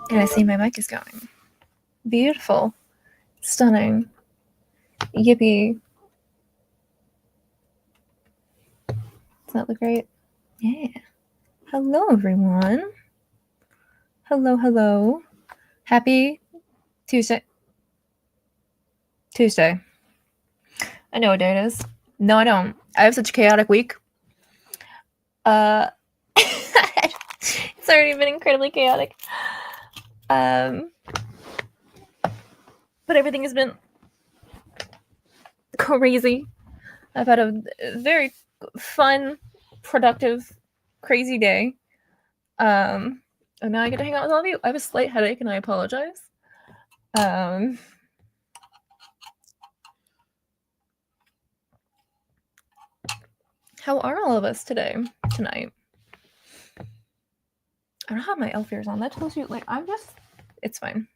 And I see my mic is going. Beautiful. Stunning. Yippee. Does that look right? Yeah. Hello, everyone. Hello, hello. Happy Tuesday. Tuesday. I know what day it is. No, I don't. I have such a chaotic week. It's already been incredibly chaotic. But everything has been crazy. I've had a very fun, productive, crazy day. And now I get to hang out with all of you. I have a slight headache and I apologize. How are all of us tonight? I don't have my elf ears on. That tells you, like, it's fine.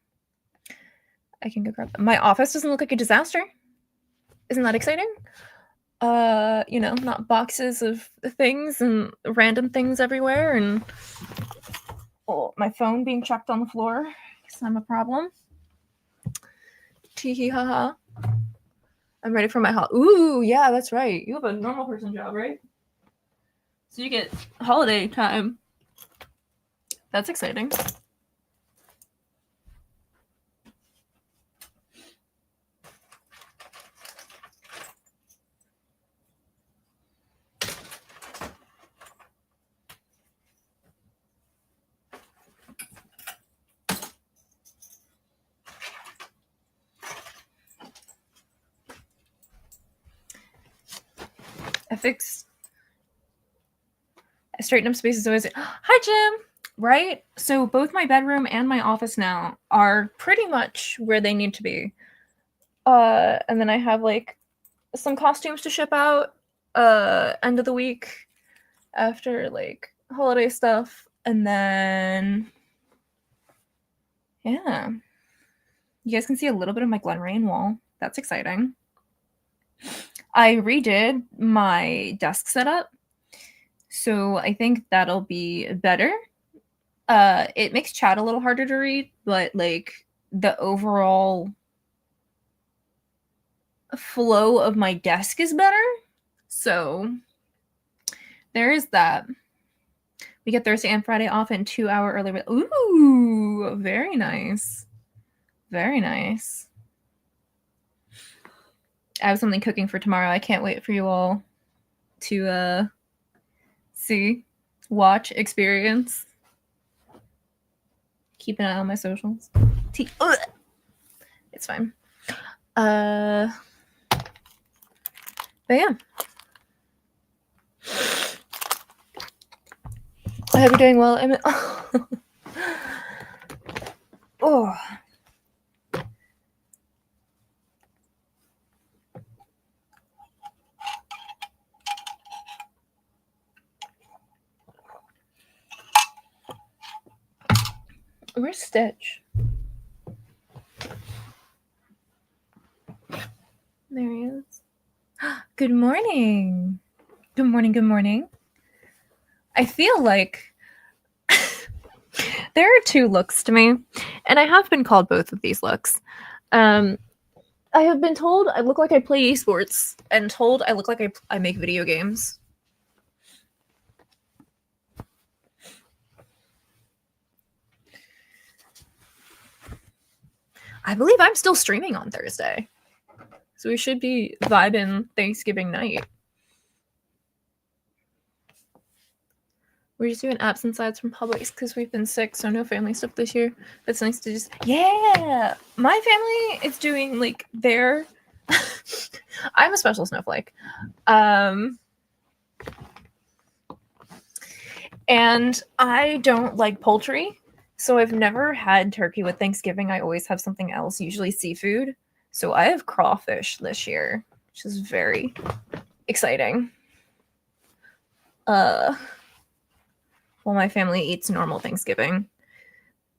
I can go grab them. My office doesn't look like a disaster. Isn't that exciting? Not boxes of things and random things everywhere, and my phone being chucked on the floor because I'm a problem. Tee hee ha ha. I'm ready for my Ooh, yeah, that's right. You have a normal person job, right? So you get holiday time. That's exciting. I straighten up spaces always. Hi, Jim. Right? So both my bedroom and my office now are pretty much where they need to be. And then I have like some costumes to ship out end of the week after like holiday stuff, and then Yeah. You guys can see a little bit of my Glen Rain wall. That's exciting. I redid my desk setup, so I think that'll be better. It makes chat a little harder to read, but like the overall flow of my desk is better. So there is that. We get Thursday and Friday off and 2 hour early. Ooh, very nice. Very nice. I have something cooking for tomorrow. I can't wait for you all to see, watch, experience. Keep an eye on my socials. It's fine. But yeah. I hope you're doing well. Oh. Where's Stitch? There he is. Good morning. Good morning. Good morning. I feel like there are two looks to me, and I have been called both of these looks. I have been told I look like I play esports, and told I look like I make video games. I believe I'm still streaming on Thursday, so we should be vibing Thanksgiving night. We're just doing absent sides from Publix because we've been sick, so no family stuff this year. It's nice to just my family is doing like their. I'm a special snowflake, and I don't like poultry, so I've never had turkey with Thanksgiving. I always have something else, usually seafood. So I have crawfish this year, which is very exciting. While my family eats normal Thanksgiving.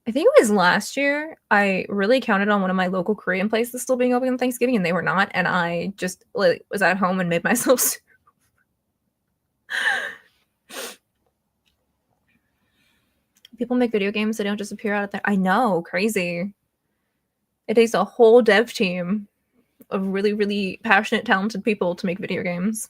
I think it was last year. I really counted on one of my local Korean places still being open on Thanksgiving, and they were not. And I just like was at home and made myself soup. People make video games; they don't just appear out there. I know, crazy. It takes a whole dev team of really, really passionate, talented people to make video games.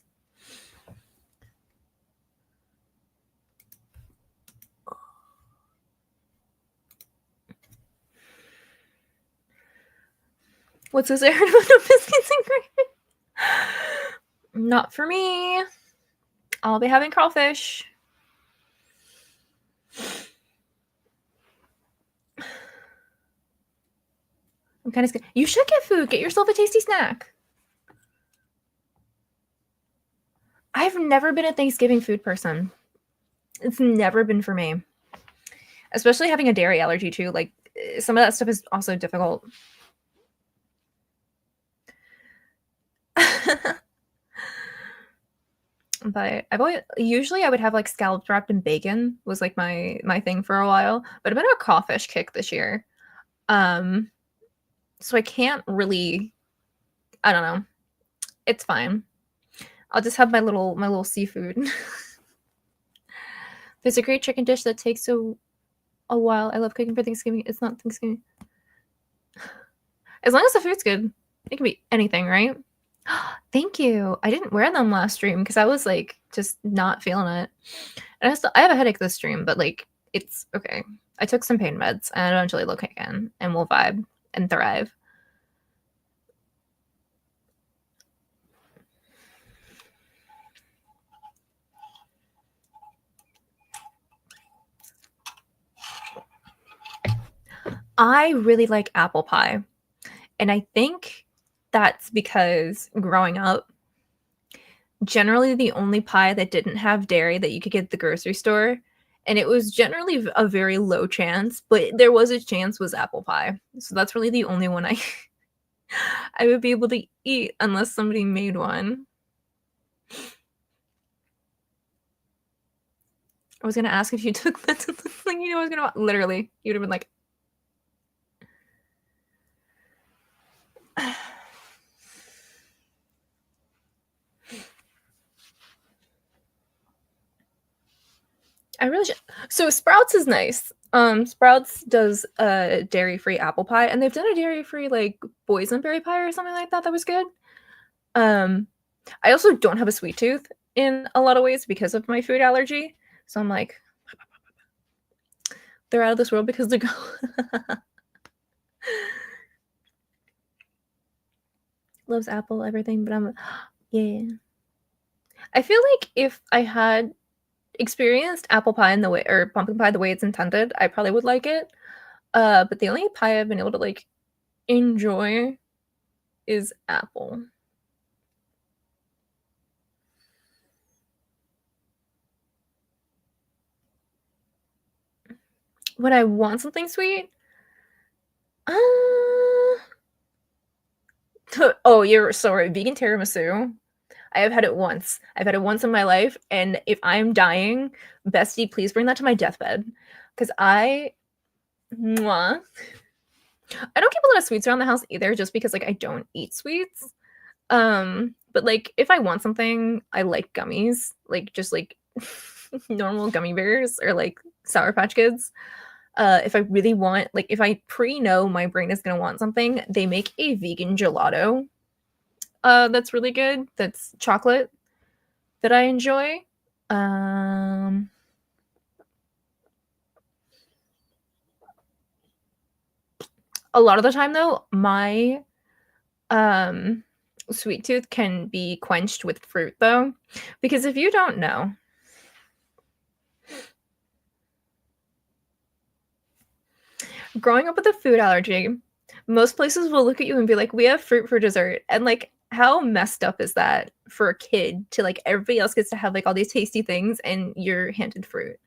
What's this aired with no biscuits and gravy? Not for me. I'll be having crawfish. I'm kind of scared. You should get food. Get yourself a tasty snack. I've never been a Thanksgiving food person. It's never been for me. Especially having a dairy allergy too. Like some of that stuff is also difficult. But I've always usually I would have like scallops wrapped in bacon was like my thing for a while. But I've been on a crawfish kick this year. So I can't really I don't know. It's fine. I'll just have my little seafood. There's a great chicken dish that takes a while. I love cooking for Thanksgiving. It's not Thanksgiving. As long as the food's good, it can be anything, right? Thank you. I didn't wear them last stream because I was like just not feeling it. And I have a headache this stream, but like it's okay. I took some pain meds and eventually look again and we'll vibe and thrive. I really like apple pie. And I think that's because growing up, generally the only pie that didn't have dairy that you could get at the grocery store, and it was generally a very low chance, but there was a chance, was apple pie. So that's really the only one I I would be able to eat unless somebody made one. I was gonna ask if you took that. Like, I was gonna literally, you'd have been like, I really should. So Sprouts is nice. Sprouts does a dairy-free apple pie, and they've done a dairy-free like boysenberry pie or something like that. That was good. I also don't have a sweet tooth in a lot of ways because of my food allergy. So I'm like, they're out of this world because they're loves apple, everything, but I'm yeah. I feel like if I had experienced apple pie in the way or pumpkin pie the way it's intended, I probably would like it. But the only pie I've been able to like enjoy is apple. When I want something sweet, uh, oh, you're so right. Vegan tiramisu. I have had it once. I've had it once in my life, and if I'm dying, bestie, please bring that to my deathbed, because mwah. I don't keep a lot of sweets around the house either, just because like I don't eat sweets. But like if I want something, I like gummies, like just like normal gummy bears or like Sour Patch Kids. If I really want, like if I know my brain is gonna want something, they make a vegan gelato. That's really good. That's chocolate that I enjoy. Um, a lot of the time though, my um sweet tooth can be quenched with fruit though, because if you don't know, growing up with a food allergy, most places will look at you and be like, "We have fruit for dessert," and like, how messed up is that for a kid to like everybody else gets to have like all these tasty things and you're handed fruit?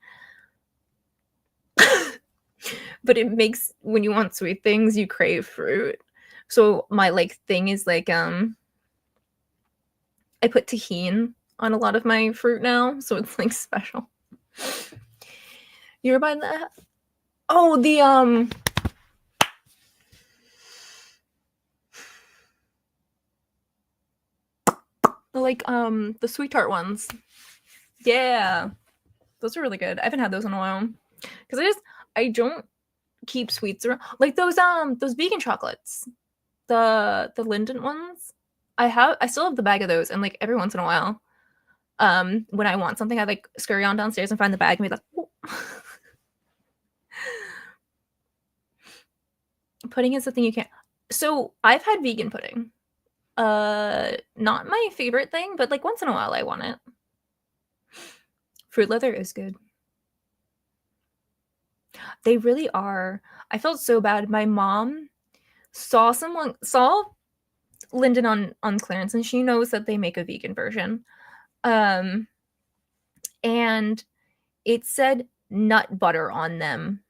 But it makes when you want sweet things, you crave fruit. So my like thing is like I put tahini on a lot of my fruit now, so it's like special. You're buying that? Oh, the the sweet tart ones. Yeah. Those are really good. I haven't had those in a while. Because I don't keep sweets around. Like those vegan chocolates. The Linden ones. I still have the bag of those, and like every once in a while, when I want something, I like scurry on downstairs and find the bag and be like, oh. Pudding is the thing you can't. So I've had vegan pudding. Not my favorite thing, but like once in a while I want it. Fruit leather is good. They really are. I felt so bad. My mom saw Linden on clearance, and she knows that they make a vegan version. And it said nut butter on them,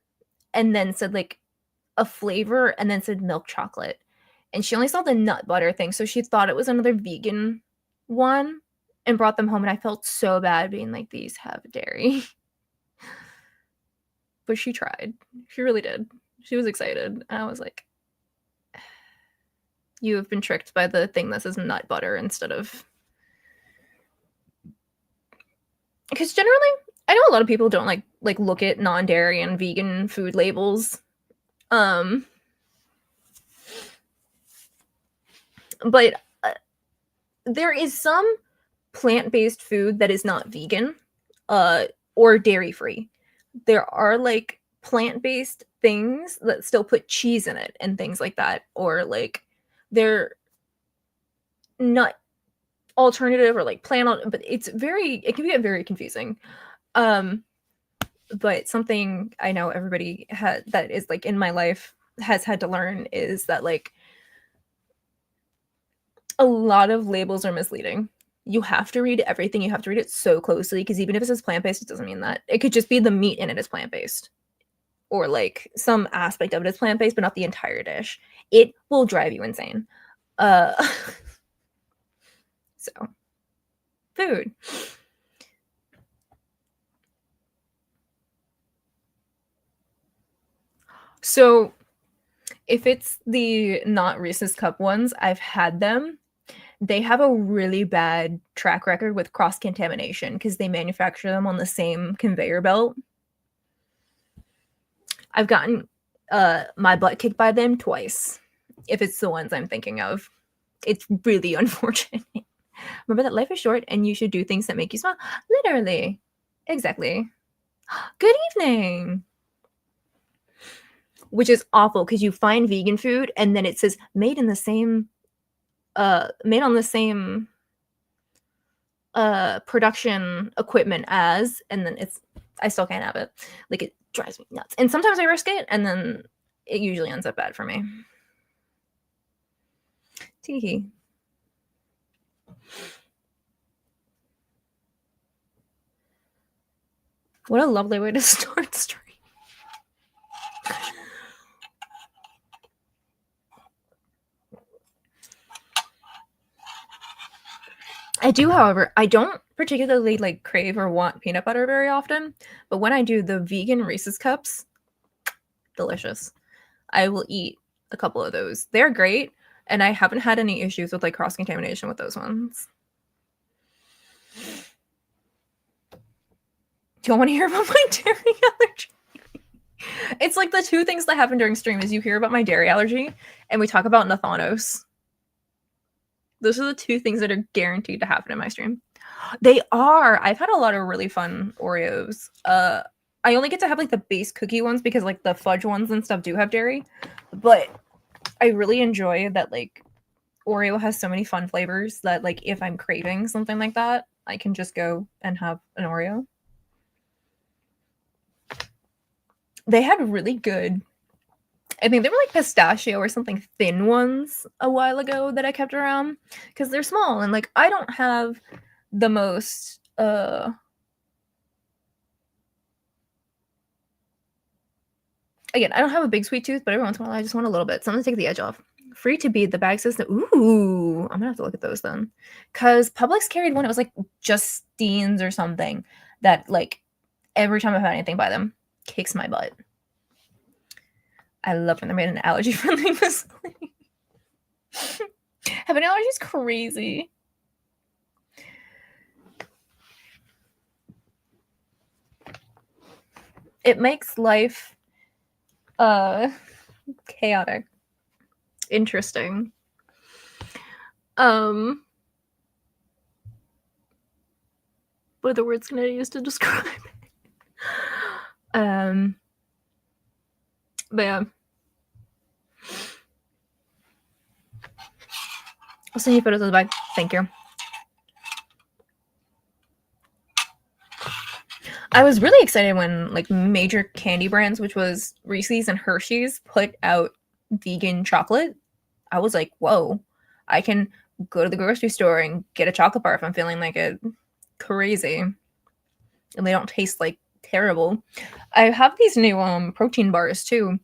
and then said like a flavor, and then said milk chocolate. And she only saw the nut butter thing, so she thought it was another vegan one and brought them home. And I felt so bad being like, these have dairy. But she tried. She really did. She was excited. And I was like, you have been tricked by the thing that says nut butter instead of. Because generally, I know a lot of people don't like look at non-dairy and vegan food labels. But there is some plant-based food that is not vegan, or dairy-free. There are like plant-based things that still put cheese in it and things like that, or like they're nut alternative or like plant, but it can get very confusing. But something I know everybody that is like in my life has had to learn is that like a lot of labels are misleading. You have to read everything. You have to read it so closely, because even if it says plant-based, it doesn't mean that. It could just be the meat in it is plant-based, or like some aspect of it is plant-based, but not the entire dish. It will drive you insane. So, food. So, if it's the not Reese's Cup ones, I've had them. they have a really bad track record with cross-contamination because they manufacture them on the same conveyor belt. I've gotten my butt kicked by them twice, if it's the ones I'm thinking of. It's really unfortunate. Remember that life is short and you should do things that make you smile. Literally. Exactly. Good evening. Which is awful because you find vegan food and then it says made on the same production equipment as, and then I still can't have it. Like, it drives me nuts. And sometimes I risk it and then it usually ends up bad for me. Teehee. What a lovely way to start stream. I do, however, I don't particularly like crave or want peanut butter very often, but when I do, the vegan Reese's cups, delicious. I will eat a couple of those. They're great, and I haven't had any issues with like cross contamination with those ones. Do you want to hear about my dairy allergy? It's like the two things that happen during stream is you hear about my dairy allergy and we talk about Nathanos. Those are the two things that are guaranteed to happen in my stream. They are. I've had a lot of really fun Oreos. I only get to have like the base cookie ones because like the fudge ones and stuff do have dairy, but I really enjoy that like Oreo has so many fun flavors that like if I'm craving something like that, I can just go and have an Oreo. They had really good, I think they were like pistachio or something thin ones a while ago that I kept around because they're small and like I don't have the most again, I don't have a big sweet tooth, but every once in a while I just want a little bit. Something to take the edge off. Free to be, the bag says that. Ooh, I'm gonna have to look at those then. Cause Publix carried one, it was like Justine's or something that like every time I've had anything by them, kicks my butt. I love when they're made an allergy friendly facility. Having allergies is crazy. It makes life chaotic. Interesting. What are the words can I use to describe it? But yeah. I'll send you photos of the bag. Thank you. I was really excited when like major candy brands, which was Reese's and Hershey's, put out vegan chocolate. I was like, whoa, I can go to the grocery store and get a chocolate bar if I'm feeling like it. Crazy. And they don't taste like terrible. I have these new protein bars too.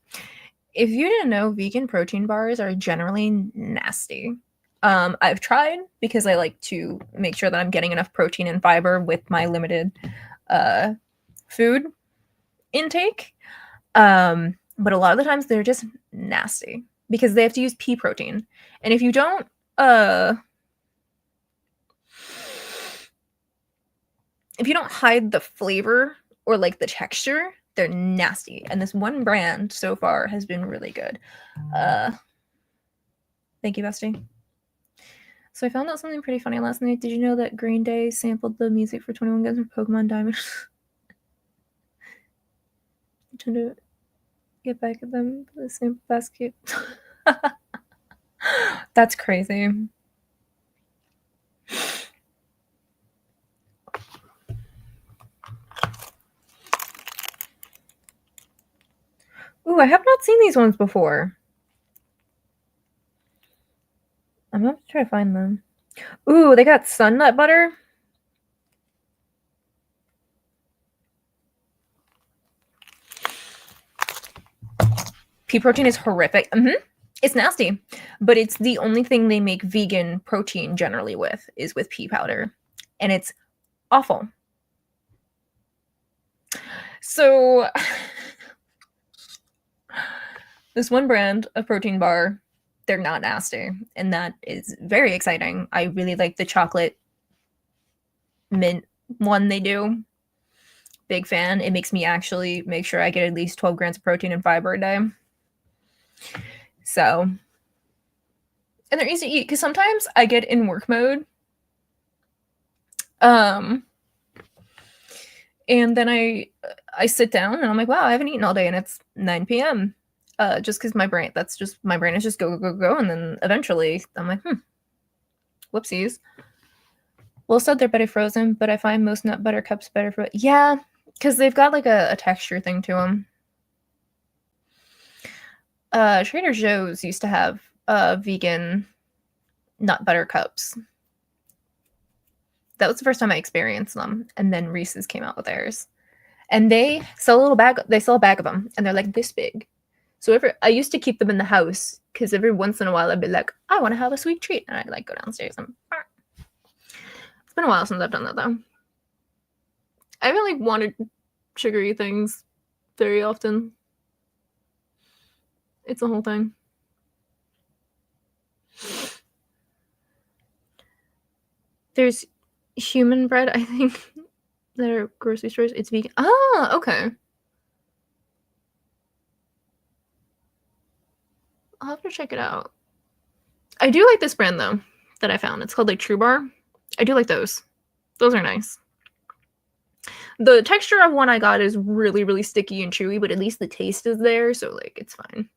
If you didn't know, vegan protein bars are generally nasty. I've tried because I like to make sure that I'm getting enough protein and fiber with my limited food intake. But a lot of the times they're just nasty because they have to use pea protein. And if you don't hide the flavor or like the texture, they're nasty. And this one brand so far has been really good. Thank you, bestie. So I found out something pretty funny last night. Did you know that Green Day sampled the music for 21 Guns from Pokemon Diamond? I'm trying to get back at them for the sample basket. That's crazy. Ooh, I have not seen these ones before. I'm gonna have to try to find them. Ooh, they got sun nut butter. Pea protein is horrific. It's nasty, but it's the only thing they make vegan protein generally with is with pea powder, and it's awful. So this one brand of protein bar, they're not nasty, and that is very exciting. I really like the chocolate mint one they do. Big fan. It makes me actually make sure I get at least 12 grams of protein and fiber a day. So, and they're easy to eat because sometimes I get in work mode. And then I sit down and I'm like, wow, I haven't eaten all day, and it's 9 p.m. Just because my brain is just go, go, go, go. And then eventually I'm like, whoopsies. Well said, they're better frozen, but I find most nut butter cups better for, yeah, because they've got like a texture thing to them. Trader Joe's used to have vegan nut butter cups. That was the first time I experienced them, and then Reese's came out with theirs. And they sell a bag of them, and they're like this big. So I used to keep them in the house because every once in a while I'd be like, I want to have a sweet treat, and I'd like go downstairs and. It's been a while since I've done that though. I haven't like wanted sugary things very often. It's a whole thing. There's human bread, I think, that are grocery stores. It's vegan. Ah, okay. I'll have to check it out. I do like this brand though that I found. It's called like True Bar. I do like those. Those are nice. The texture of one I got is really, really sticky and chewy, but at least the taste is there, so like it's fine.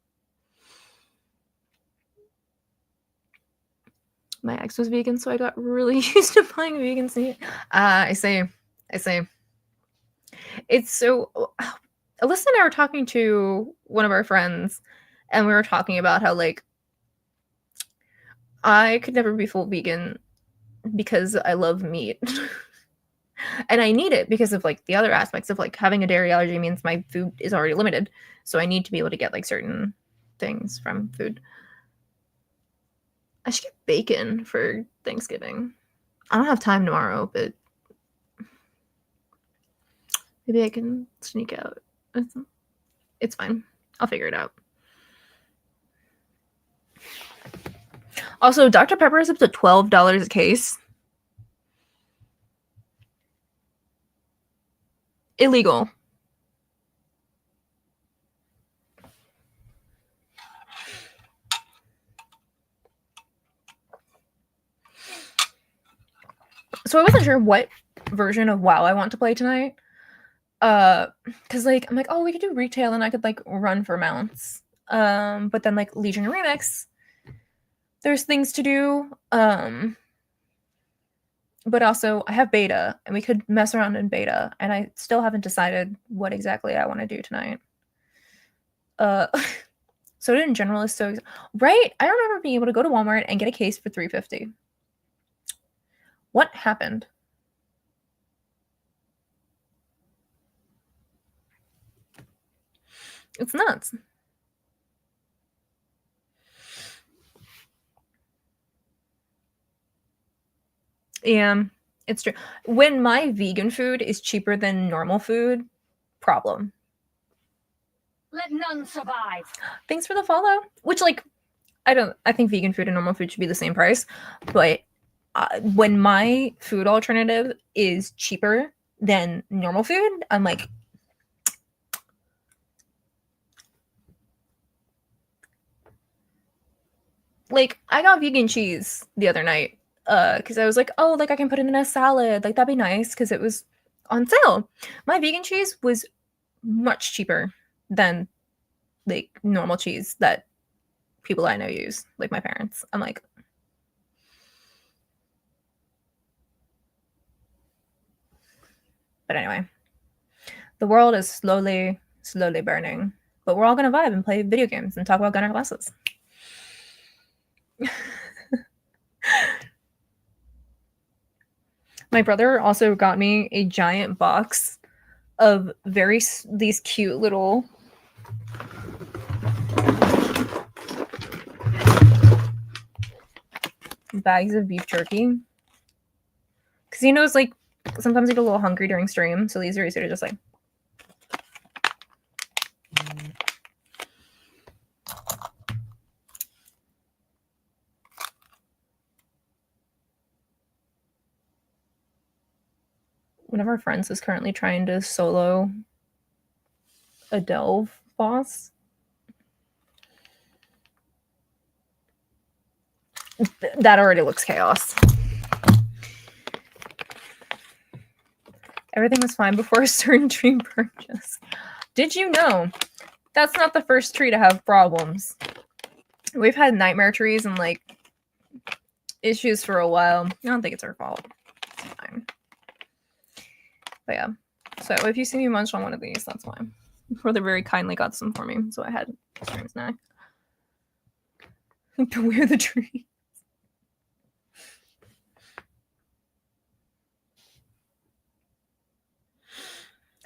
My ex was vegan, so I got really used to buying vegan meat. I say. It's so. Alyssa and I were talking to one of our friends, and we were talking about how like I could never be full vegan because I love meat. And I need it because of like the other aspects of like having a dairy allergy means my food is already limited. So I need to be able to get like certain things from food. I should get bacon for Thanksgiving. I don't have time tomorrow, but maybe I can sneak out. It's fine. I'll figure it out. Also, Dr. Pepper is up to $12 a case. Illegal. So I wasn't sure what version of WoW I want to play tonight. Because like I'm like, oh, we could do retail and I could like run for mounts. But then like Legion Remix, there's things to do. But also I have beta and we could mess around in beta, and I still haven't decided what exactly I want to do tonight. Soda in general is so right. I remember being able to go to Walmart and get a case for $3.50. What happened? It's nuts. Yeah, it's true. When my vegan food is cheaper than normal food, problem. Let none survive. Thanks for the follow. Which, like, I think vegan food and normal food should be the same price. But when my food alternative is cheaper than normal food, I'm like, I got vegan cheese the other night because I was like, oh, like I can put it in a salad. Like, that'd be nice because it was on sale. My vegan cheese was much cheaper than like normal cheese that people I know use, like my parents. I'm like, but anyway, the world is slowly burning, but we're all gonna vibe and play video games and talk about gunner classes. My brother also got me a giant box of these cute little bags of beef jerky. Because he knows, like, sometimes I get a little hungry during stream, so these are easy to just, like... one of our friends is currently trying to solo a delve boss. That already looks chaos. Everything was fine before a certain tree purchase. Did you know? That's not the first tree to have problems. We've had nightmare trees and like issues for a while. I don't think it's our fault. It's fine. But yeah. So if you see me munch on one of these, that's why. Brother very kindly got some for me, so I had a snack. Beware the tree.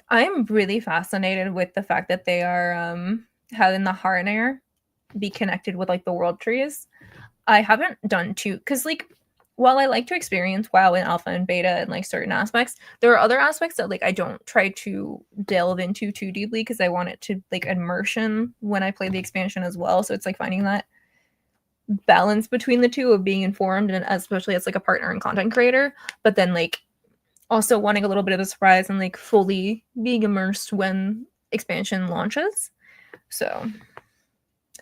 I'm really fascinated with the fact that they are having the Harnair be connected with like the world trees. I haven't done because like while I like to experience WoW in alpha and beta and like certain aspects, there are other aspects that like I don't try to delve into too deeply because I want it to like immersion when I play the expansion as well. So it's like finding that balance between the two of being informed and especially as like a partner and content creator, but then like also wanting a little bit of a surprise and like fully being immersed when expansion launches. So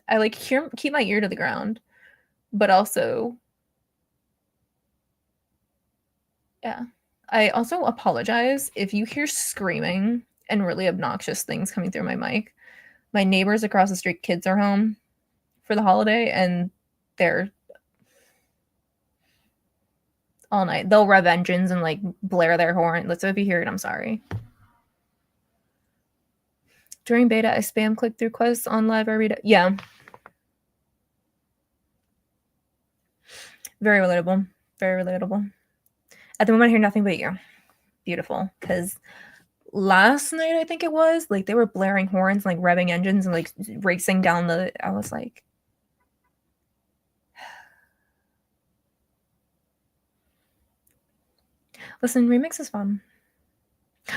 I like keep my ear to the ground, but also yeah. I also apologize if you hear screaming and really obnoxious things coming through my mic. My neighbors across the street kids are home for the holiday and they're all night. They'll rev engines and like blare their horn. So if you hear it, I'm sorry. During beta, I spam click through quests on live every day. Yeah. Very relatable. Very relatable. At the moment, I hear nothing but you. Beautiful. Because last night, I think it was, like, they were blaring horns, like, revving engines and, like, racing down the... I was like... Listen, Remix is fun.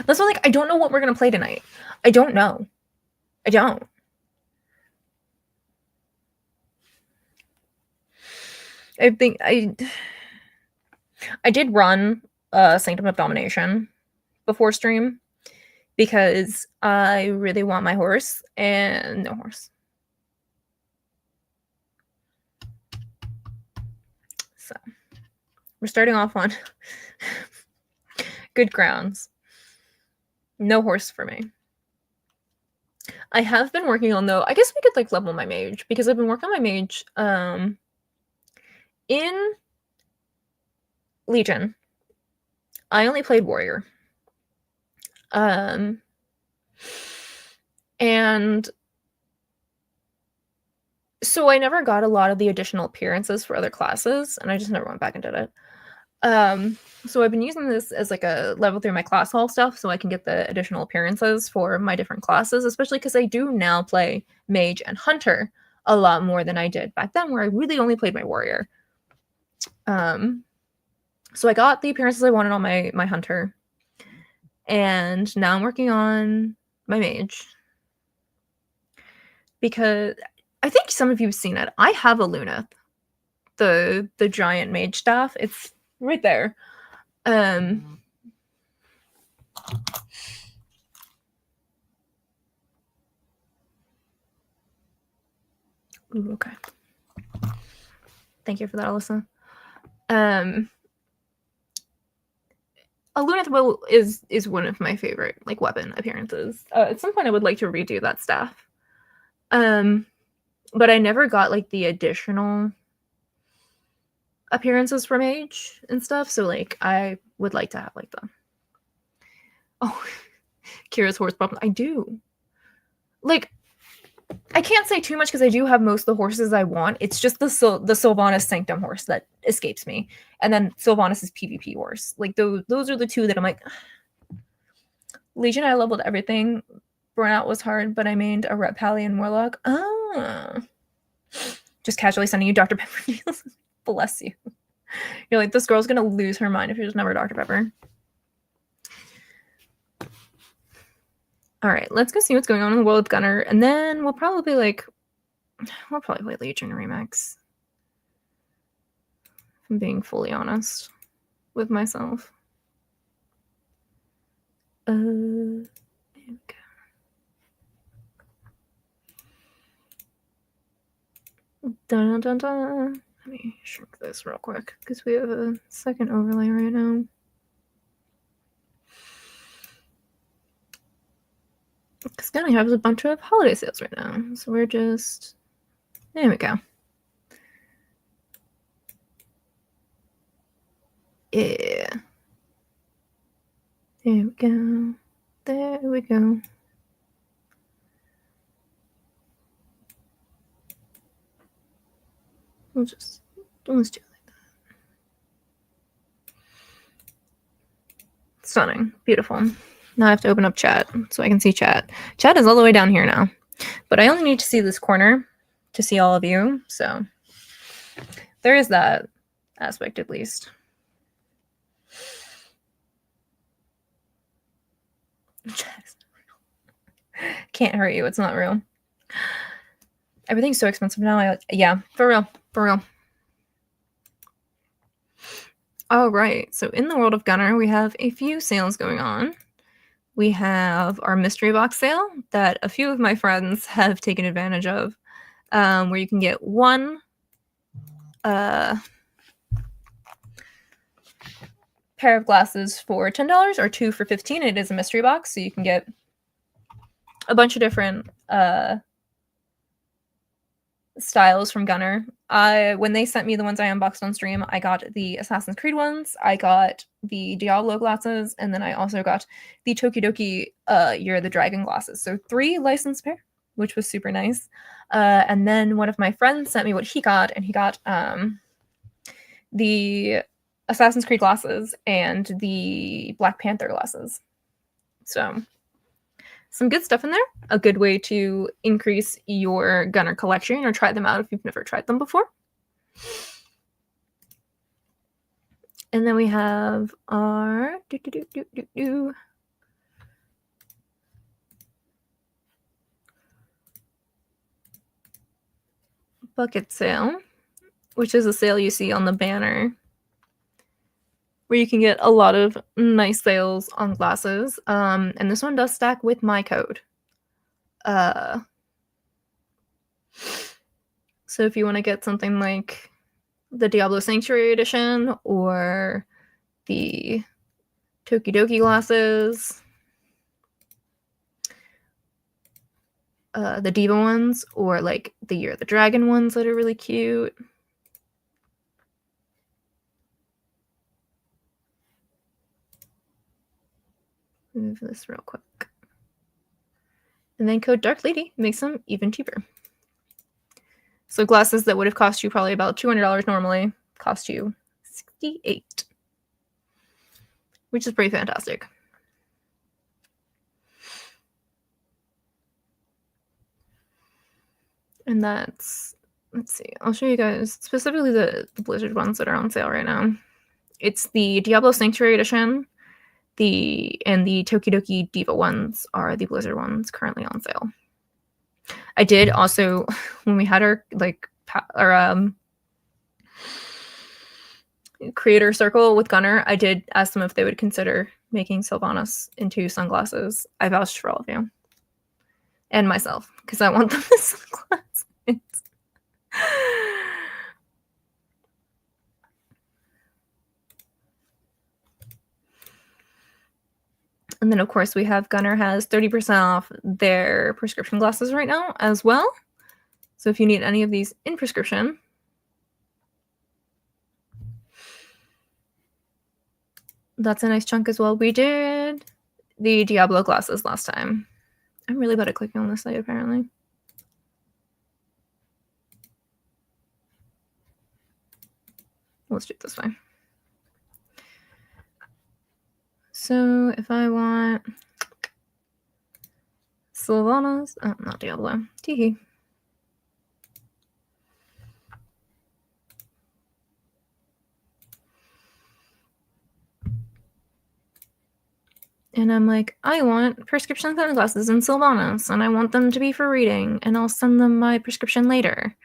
That's why, like, I don't know what we're going to play tonight. I don't know. I don't. I think I did run Sanctum of Domination before stream because I really want my horse and no horse. So we're starting off on good grounds. No horse for me. I have been working on though. I guess we could like level my mage because I've been working on my mage in Legion. I only played warrior. And so I never got a lot of the additional appearances for other classes, and I just never went back and did it. So I've been using this as like a level through my class hall stuff so I can get the additional appearances for my different classes, especially because I do now play mage and hunter a lot more than I did back then where I really only played my warrior. So I got the appearances I wanted on my hunter, and now I'm working on my mage because I think some of you have seen it. I have a Luneth, the giant mage staff. It's right there. Ooh, okay. Thank you for that, Alyssa. A Luneth bow is one of my favorite like weapon appearances. At some point, I would like to redo that staff. But I never got like the additional appearances from mage and stuff. So like, I would like to have like them. Oh, Kira's horse problem. I do. Like, I can't say too much because I do have most of the horses I want. It's just the Sylvanas Sanctum horse that escapes me. And then Sylvanas' PvP horse. Like, those are the two that I'm like... Legion, I leveled everything. Burnout was hard, but I mained a Ret Pally and Warlock. Oh. Just casually sending you Dr. Pepper deals. Bless you. You're like, this girl's gonna lose her mind if she doesn't have her Dr. Pepper. All right, let's go see what's going on in the world with Gunner, and then we'll probably play Legion Remix. If I'm being fully honest with myself. Here we go. Dun, dun, dun, dun. Let me shrink this real quick because we have a second overlay right now. Because Gunny has a bunch of holiday sales right now. So we're just... There we go. Yeah. There we go. There we go. Let's do it like that. Stunning. Beautiful. Now I have to open up chat so I can see chat. Chat is all the way down here now. But I only need to see this corner to see all of you. So there is that aspect at least. Can't hurt you. It's not real. Everything's so expensive now. Yeah, for real. For real. All right. So in the world of Gunner, we have a few sales going on. We have our mystery box sale that a few of my friends have taken advantage of, where you can get one pair of glasses for $10 or two for $15. It is a mystery box, so you can get a bunch of different styles from Gunner. When they sent me the ones I unboxed on stream, I got the Assassin's Creed ones, I got the Diablo glasses, and then I also got the Tokidoki Year of the Dragon glasses. So 3 licensed pair, which was super nice. And then one of my friends sent me what he got, and he got the Assassin's Creed glasses and the Black Panther glasses. So some good stuff in there. A good way to increase your Gunner collection or try them out if you've never tried them before. And then we have our bucket sale, which is a sale you see on the banner, where you can get a lot of nice sales on glasses. And this one does stack with my code. So if you want to get something like the Diablo Sanctuary Edition or the Tokidoki glasses, the Diva ones, or like the Year of the Dragon ones that are really cute. Move this real quick. And then code DarkLady makes them even cheaper. So glasses that would have cost you probably about $200 normally cost you $68, which is pretty fantastic. And that's, let's see, I'll show you guys specifically the Blizzard ones that are on sale right now. It's the Diablo Sanctuary Edition, and the Tokidoki Diva ones are the Blizzard ones currently on sale. I did also, when we had our creator circle with Gunner, I did ask them if they would consider making Sylvanas into sunglasses. I vouched for all of you. And myself, because I want them as sunglasses. And then, of course, we have Gunner has 30% off their prescription glasses right now as well. So if you need any of these in prescription, that's a nice chunk as well. We did the Diablo glasses last time. I'm really bad at clicking on this site, apparently. Let's do it this way. So if I want Sylvanas, oh, not Diablo, teehee. And I'm like, I want prescription sunglasses and Sylvanas, and I want them to be for reading, and I'll send them my prescription later.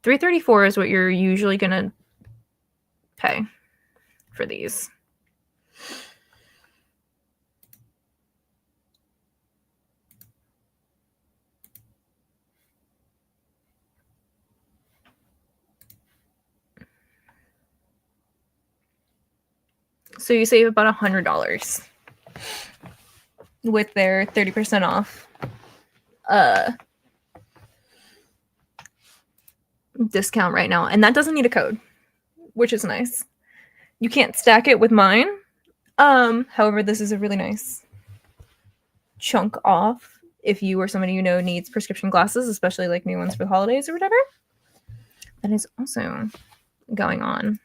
$334 is what you're usually gonna pay. for these. So you save about $100 with their 30% off discount right now. And that doesn't need a code, which is nice. You can't stack it with mine. However, this is a really nice chunk off if you or somebody you know needs prescription glasses, especially like new ones for the holidays or whatever. That is also going on.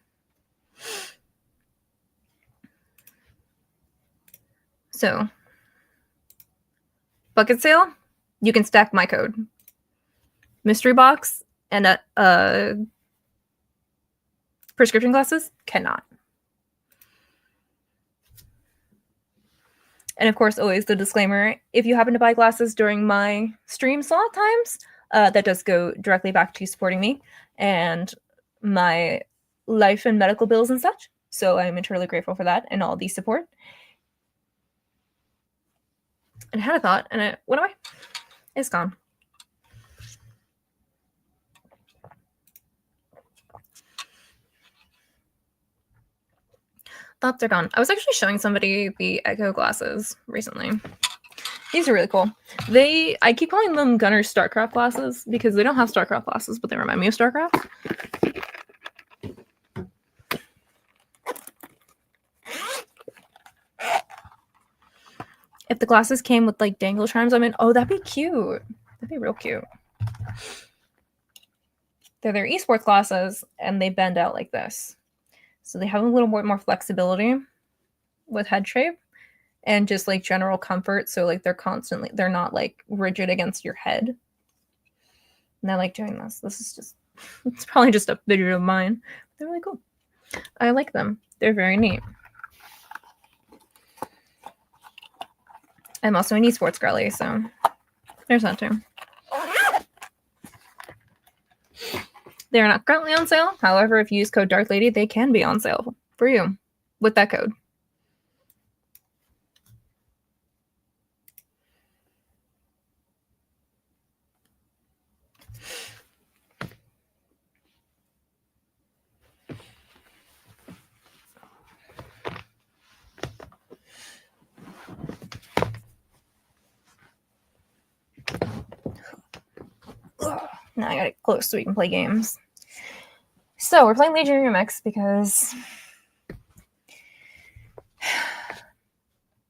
So, bucket sale, you can stack my code. Mystery box and prescription glasses cannot. And of course, always the disclaimer, if you happen to buy glasses during my stream slot times, that does go directly back to supporting me and my life and medical bills and such. So I'm eternally grateful for that and all the support. And I had a thought, and it went away. It's gone. Thoughts are gone. I was actually showing somebody the Echo glasses recently. These are really cool. I keep calling them Gunner's StarCraft glasses because they don't have StarCraft glasses, but they remind me of StarCraft. If the glasses came with like dangle charms, oh, that'd be cute. That'd be real cute. They're their esports glasses and they bend out like this. So they have a little more flexibility with head shape and just like general comfort. So like they're not like rigid against your head. And I like doing this. This is just, it's probably just a video of mine. They're really cool. I like them. They're very neat. I'm also an esports girly, so there's that too. They're not currently on sale. However, if you use code DarkLady, they can be on sale for you with that code. Now I gotta get close so we can play games. So we're playing Legion Remix because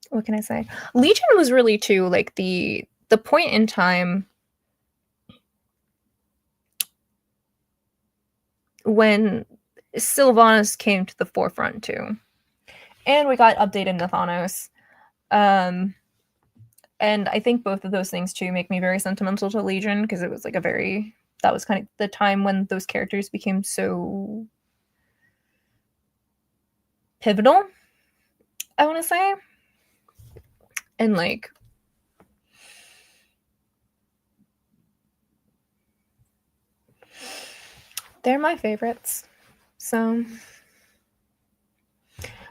what can I say? Legion was really too like the point in time when Sylvanas came to the forefront too. And we got updated Nathanos. And I think both of those things too make me very sentimental to Legion because it was like that was kind of the time when those characters became so pivotal, I want to say. And like they're my favorites. So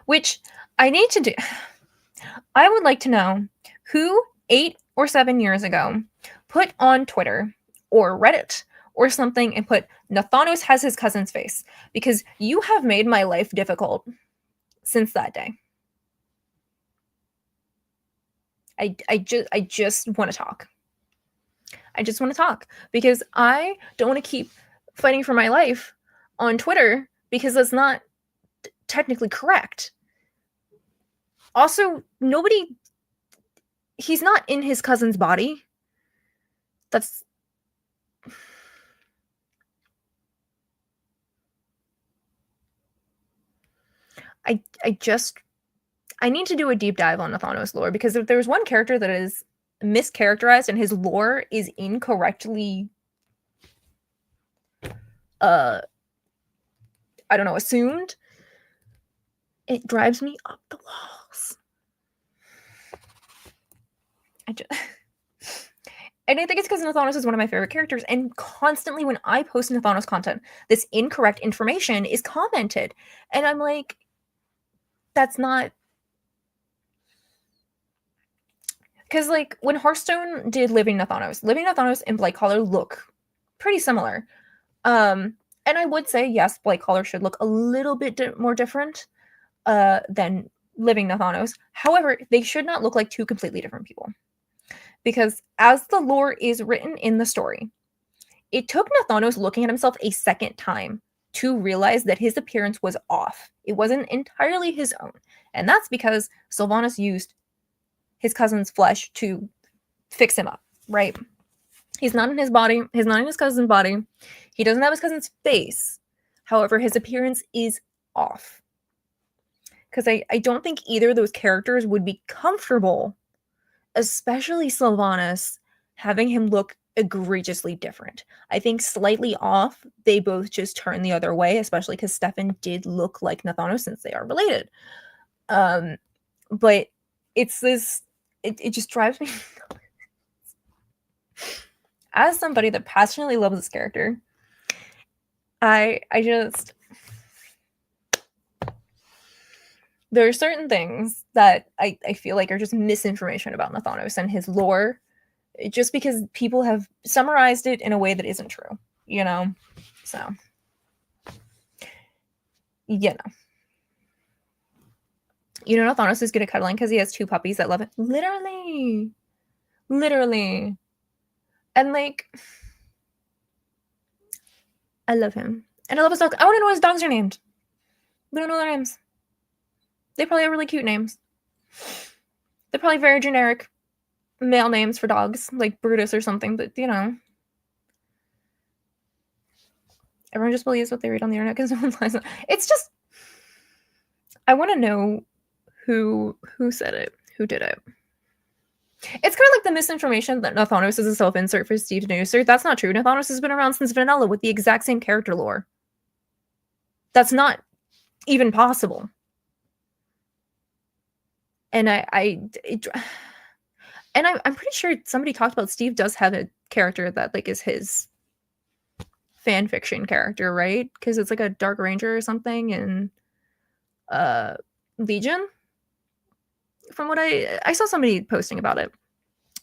which I need to do. I would like to know who 8 or 7 years ago put on Twitter or Reddit or something and put Nathanos has his cousin's face, because you have made my life difficult since that day. I just want to talk. I just want to talk because I don't want to keep fighting for my life on Twitter because that's not technically correct. Also, he's not in his cousin's body. That's I need to do a deep dive on Nathanos lore, because if there's one character that is mischaracterized and his lore is incorrectly I don't know, assumed, it drives me up the walls. And I think it's because Nathanos is one of my favorite characters, and constantly when I post Nathanos content, this incorrect information is commented. And I'm like, that's not, because like when Hearthstone did Living Nathanos and Blightcaller look pretty similar. And I would say yes, Blightcaller should look a little bit more different than Living Nathanos. However, they should not look like two completely different people, because as the lore is written in the story, it took Nathanos looking at himself a second time to realize that his appearance was off. It wasn't entirely his own. And that's because Sylvanas used his cousin's flesh to fix him up, right? He's not in his body. He's not in his cousin's body. He doesn't have his cousin's face. However, his appearance is off. Because I don't think either of those characters would be comfortable, especially Sylvanas, having him look egregiously different. I think slightly off, they both just turn the other way, especially because Stefan did look like Nathanos since they are related. But it's this, it just drives me. As somebody that passionately loves this character, I just, there are certain things that I feel like are just misinformation about Nathanos and his lore, just because people have summarized it in a way that isn't true, you know? So, you know. You know, Nathanos is good at cuddling because he has two puppies that love it. Literally. Literally. And, like, I love him. And I love his dog. I want to know what his dogs are named. We don't know their names. They probably have really cute names. They're probably very generic male names for dogs, like Brutus or something, but, you know. Everyone just believes what they read on the internet because no one lies. It's just, I want to know who said it, who did it. It's kind of like the misinformation that Nathanos is a self-insert for Steve Nooser. That's not true. Nathanos has been around since Vanilla with the exact same character lore. That's not even possible. And I'm pretty sure somebody talked about Steve does have a character that like is his fan fiction character, right? Because it's like a Dark Ranger or something in Legion. From what I saw somebody posting about it.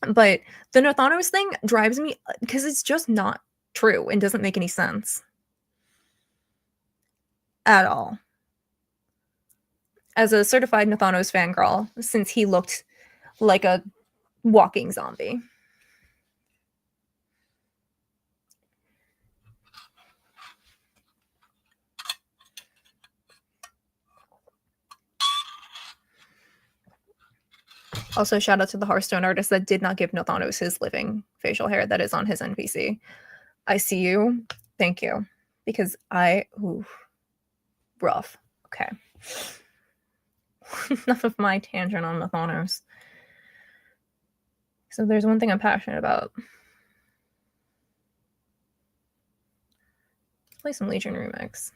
But the Nathanos thing drives me because it's just not true and doesn't make any sense at all. As a certified Nathanos fangirl, since he looked like a walking zombie. Also, shout out to the Hearthstone artist that did not give Nathanos his living facial hair that is on his NPC. I see you. Thank you. Because rough. Okay. Enough of my tangent on Nathanos. So there's one thing I'm passionate about. Let's play some Legion Remix.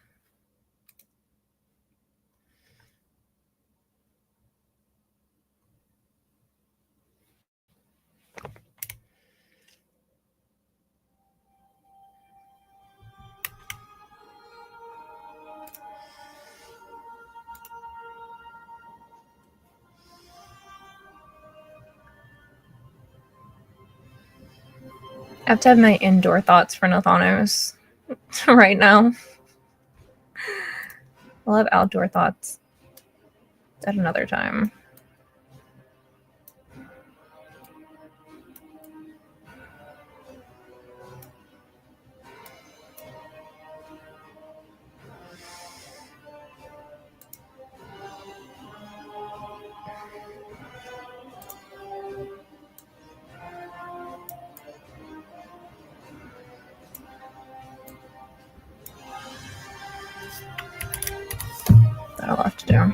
I have to have my indoor thoughts for Nathanos right now. I'll have outdoor thoughts at another time. That I'll have to do.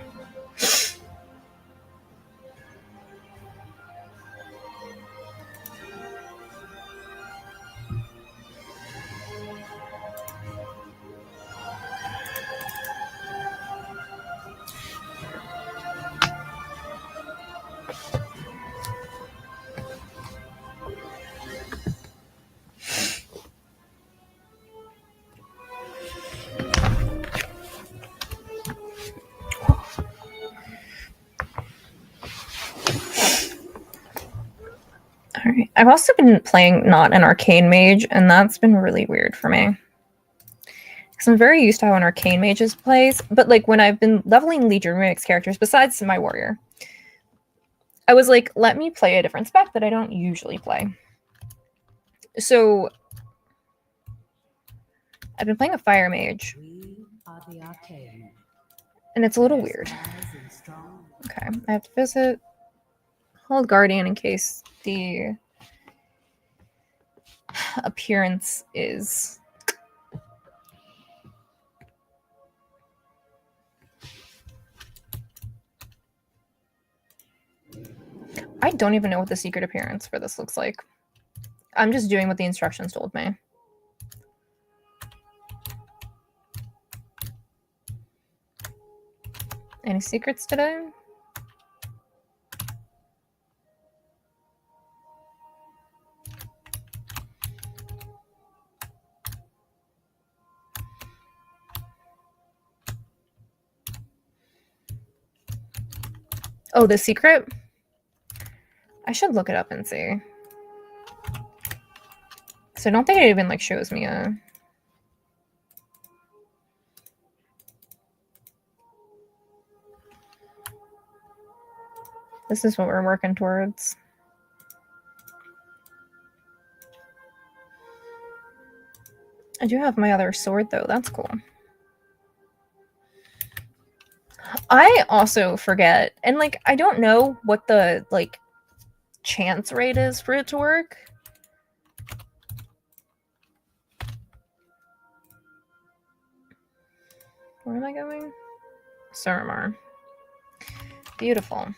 I've also been playing not an arcane mage, and that's been really weird for me. Because I'm very used to how an arcane mages plays, but like when I've been leveling Legion Remix characters, besides my warrior, I was like, let me play a different spec that I don't usually play. So I've been playing a fire mage, and it's a little weird. Okay, I have to visit Hold Guardian in case the appearance is... I don't even know what the secret appearance for this looks like. I'm just doing what the instructions told me. Any secrets today? Oh, the secret? I should look it up and see. So I don't think it even like shows me a... This is what we're working towards. I do have my other sword though, that's cool. I also forget, and like I don't know what the like chance rate is for it to work. Where am I going? Suramar. Beautiful.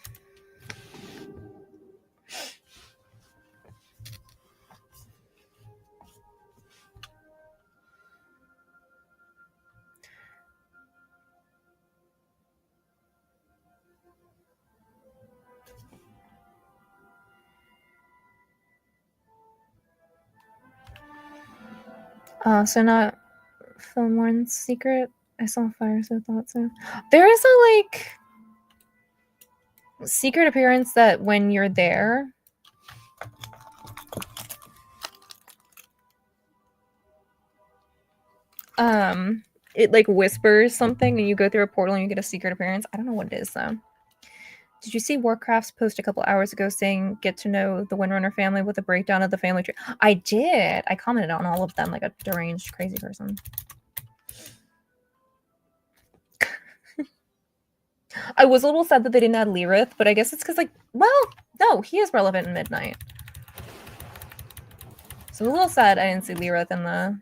So not Filmorn's secret. I saw fire, so I thought so. There is a like secret appearance that when you're there, it like whispers something and you go through a portal and you get a secret appearance. I don't know what it is though. Did you see Warcraft's post a couple hours ago saying get to know the Windrunner family with a breakdown of the family tree? I did. I commented on all of them like a deranged crazy person. I was a little sad that they didn't add Lirith, but I guess it's because like, well, no, he is relevant in Midnight. So I'm a little sad I didn't see Lirith in the...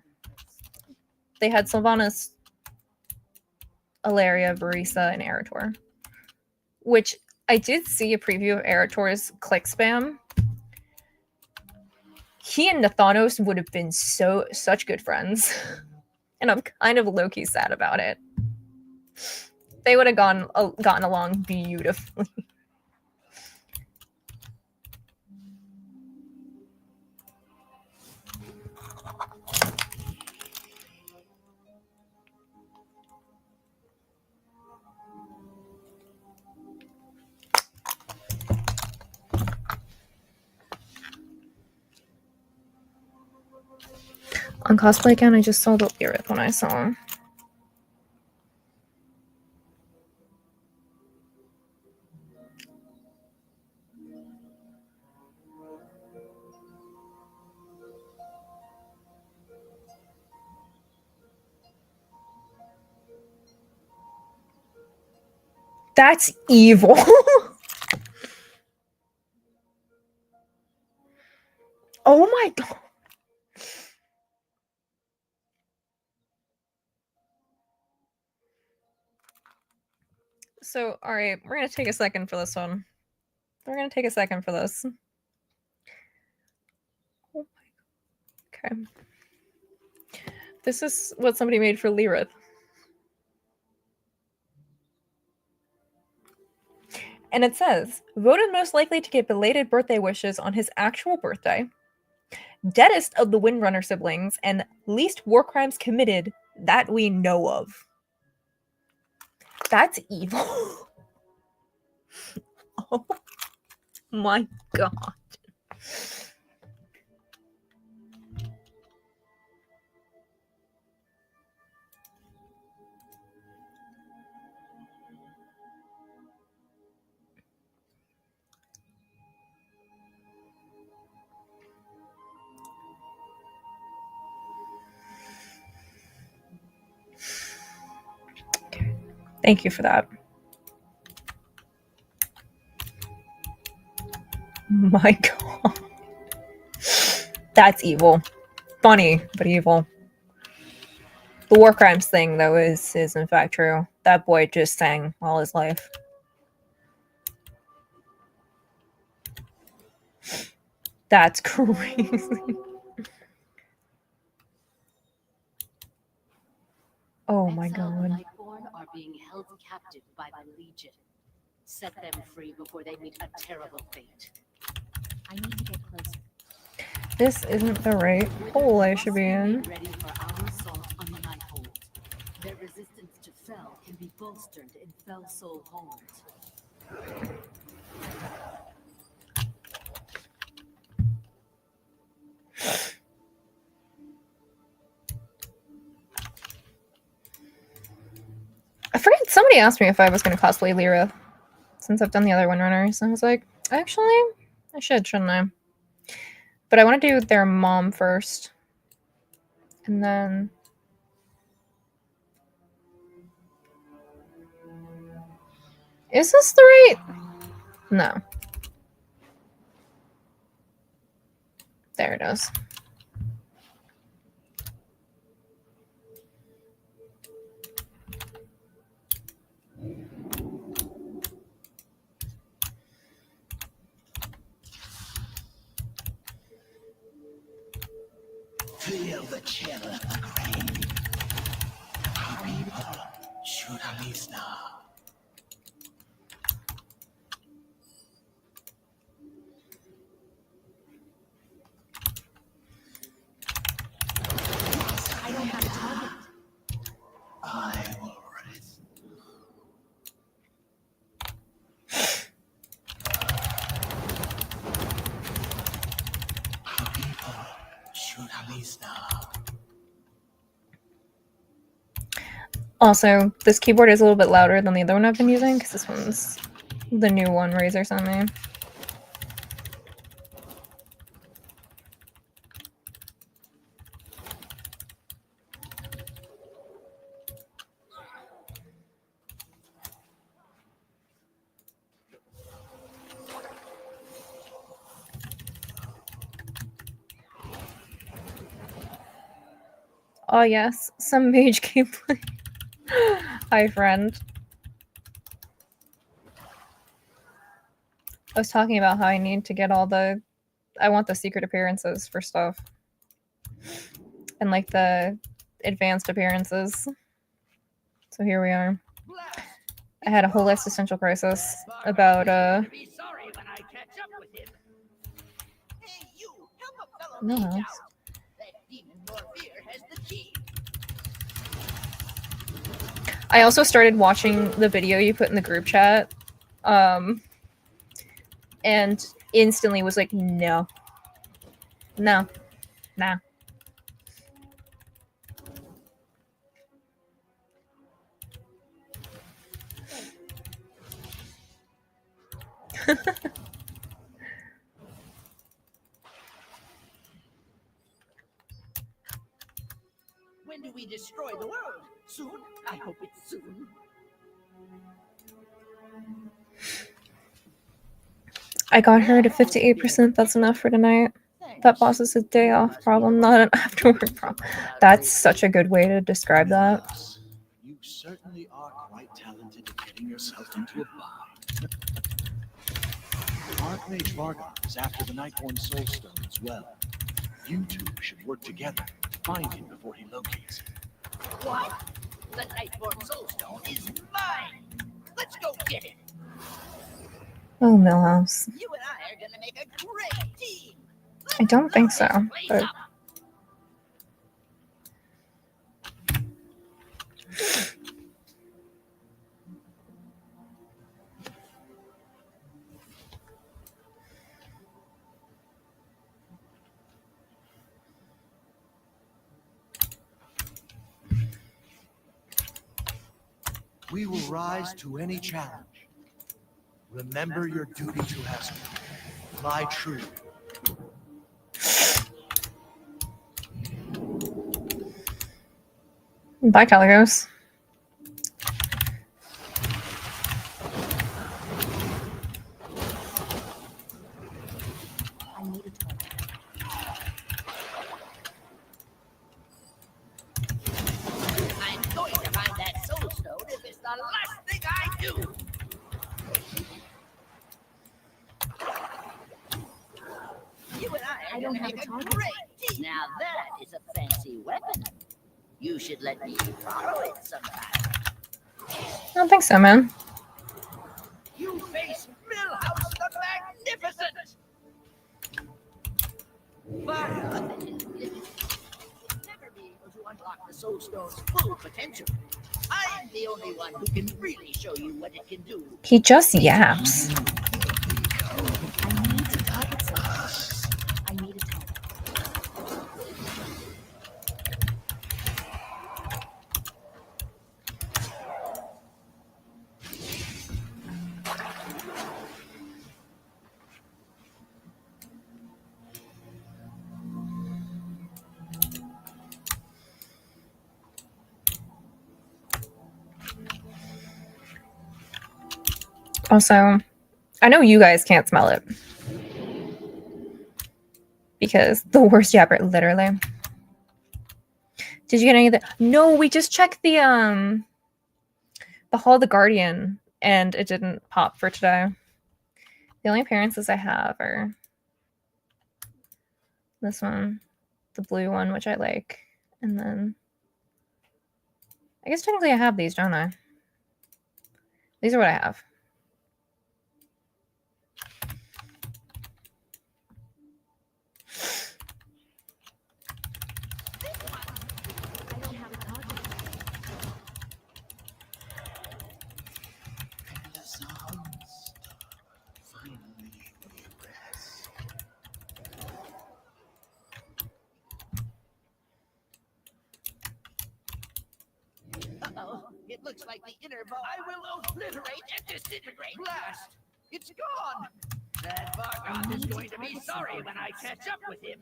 They had Sylvanas, Ilaria, Barisa, and Erator. Which I did see a preview of Erator's click spam. He and Nathanos would have been such good friends. And I'm kind of low-key sad about it. They would have gotten along beautifully. On cosplay account, I just saw the Lirith when I saw him. That's evil. Oh my god. So, alright, we're gonna take a second for this one. We're gonna take a second for this. Oh my... Okay. This is what somebody made for Lirith. And it says, voted most likely to get belated birthday wishes on his actual birthday, deadest of the Windrunner siblings, and least war crimes committed that we know of. That's evil. Oh my god. Thank you for that. My god. That's evil. Funny, but evil. The war crimes thing, though, is in fact true. That boy just sang all his life. That's crazy. Oh my Exiled god. Nightborn are being held captive by the Legion. Set them free before they meet a terrible fate. I need to get closer. This isn't the right hole I should be in. Ready for our assault on the Nighthold. Their resistance to Fel can be bolstered in Fel Soul Hold. I forget, somebody asked me if I was going to cosplay Lyra, since I've done the other Windrunners, and I was like, actually, I should, shouldn't I? But I want to do their mom first. And then... Is this the right? No. There it is. Feel the chill of the grave. Our people should at least know. I don't have a target. I will rest. Our people should at least know. Also, this keyboard is a little bit louder than the other one I've been using, because this one's the new one Razer sent me. Oh yes, some mage gameplay. Hi, friend. I was talking about how I need to get all the... I want the secret appearances for stuff. And like the advanced appearances. So here we are. I had a whole existential crisis about no house. I also started watching the video you put in the group chat. And instantly was like, no. No. Nah. When do we destroy the world? Soon? I hope it's soon. I got her to 58%. That's enough for tonight. That boss is a day off problem, not an after work problem. That's such a good way to describe that. You certainly are quite talented at getting yourself into a bind. Archmage Vargar is after the Nightborn Soulstone as well. You two should work together to find him before he locates it. What? The Nightborn Soulstone is mine. Let's go get it. Oh, Millhouse. You and I are gonna make a great team. I don't think so, but... We will rise to any challenge. Remember your duty to Hesper. Fly true. Bye, Caligos. Now that is a fancy weapon. You should let me borrow it sometime. I don't think so, man. You face Millhouse the Magnificent! But never be able to unlock the Soul Stone's full potential. I'm the only one who can really show you what it can do. He just yaps. I need to target something. I need a target. Also, I know you guys can't smell it. Because the worst yapper, literally. Did you get any of the... No, we just checked the Hall of the Guardian, and it didn't pop for today. The only appearances I have are this one, the blue one, which I like, and then I guess technically I have these, don't I? These are what I have. I don't have a target. The sounds finally rest. Uh-oh, it looks like the inner ball. I will obliterate and disintegrate. Blast! It's gone! That Vargoth is going to be sorry when I catch up with him.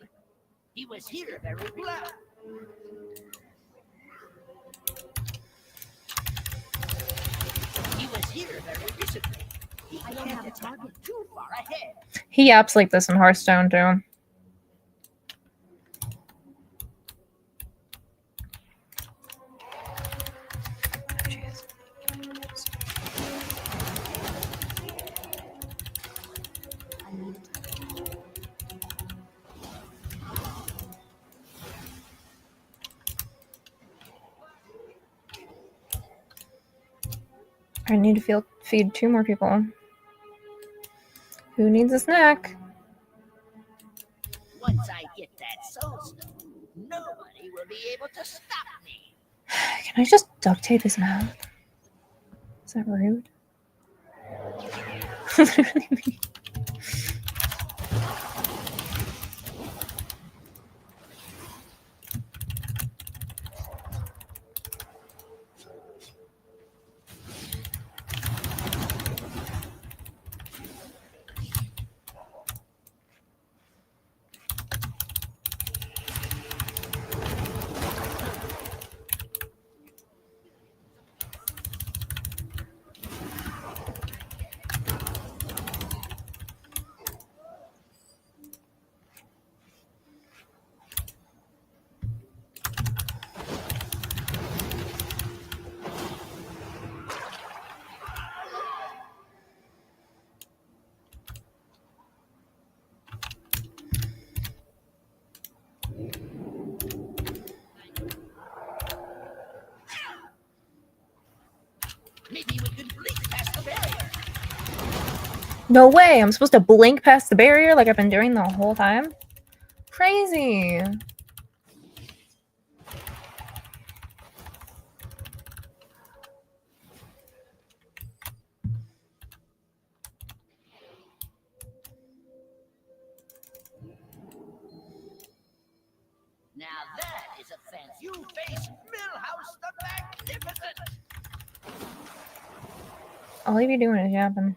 He was here very blast. He was here very recently. I don't have a target. Too far ahead. He yaps like this in Hearthstone, too. I need a target. I need to feed 2 more people. Who needs a snack? Once I get that soul stone, nobody will be able to stop me. Can I just duct tape his mouth? Is that rude? Maybe we could blink past the barrier. No way! I'm supposed to blink past the barrier like I've been doing the whole time? Crazy! Now that is a fancy. You face Millhouse the Magnificent. All you be doing is yapping.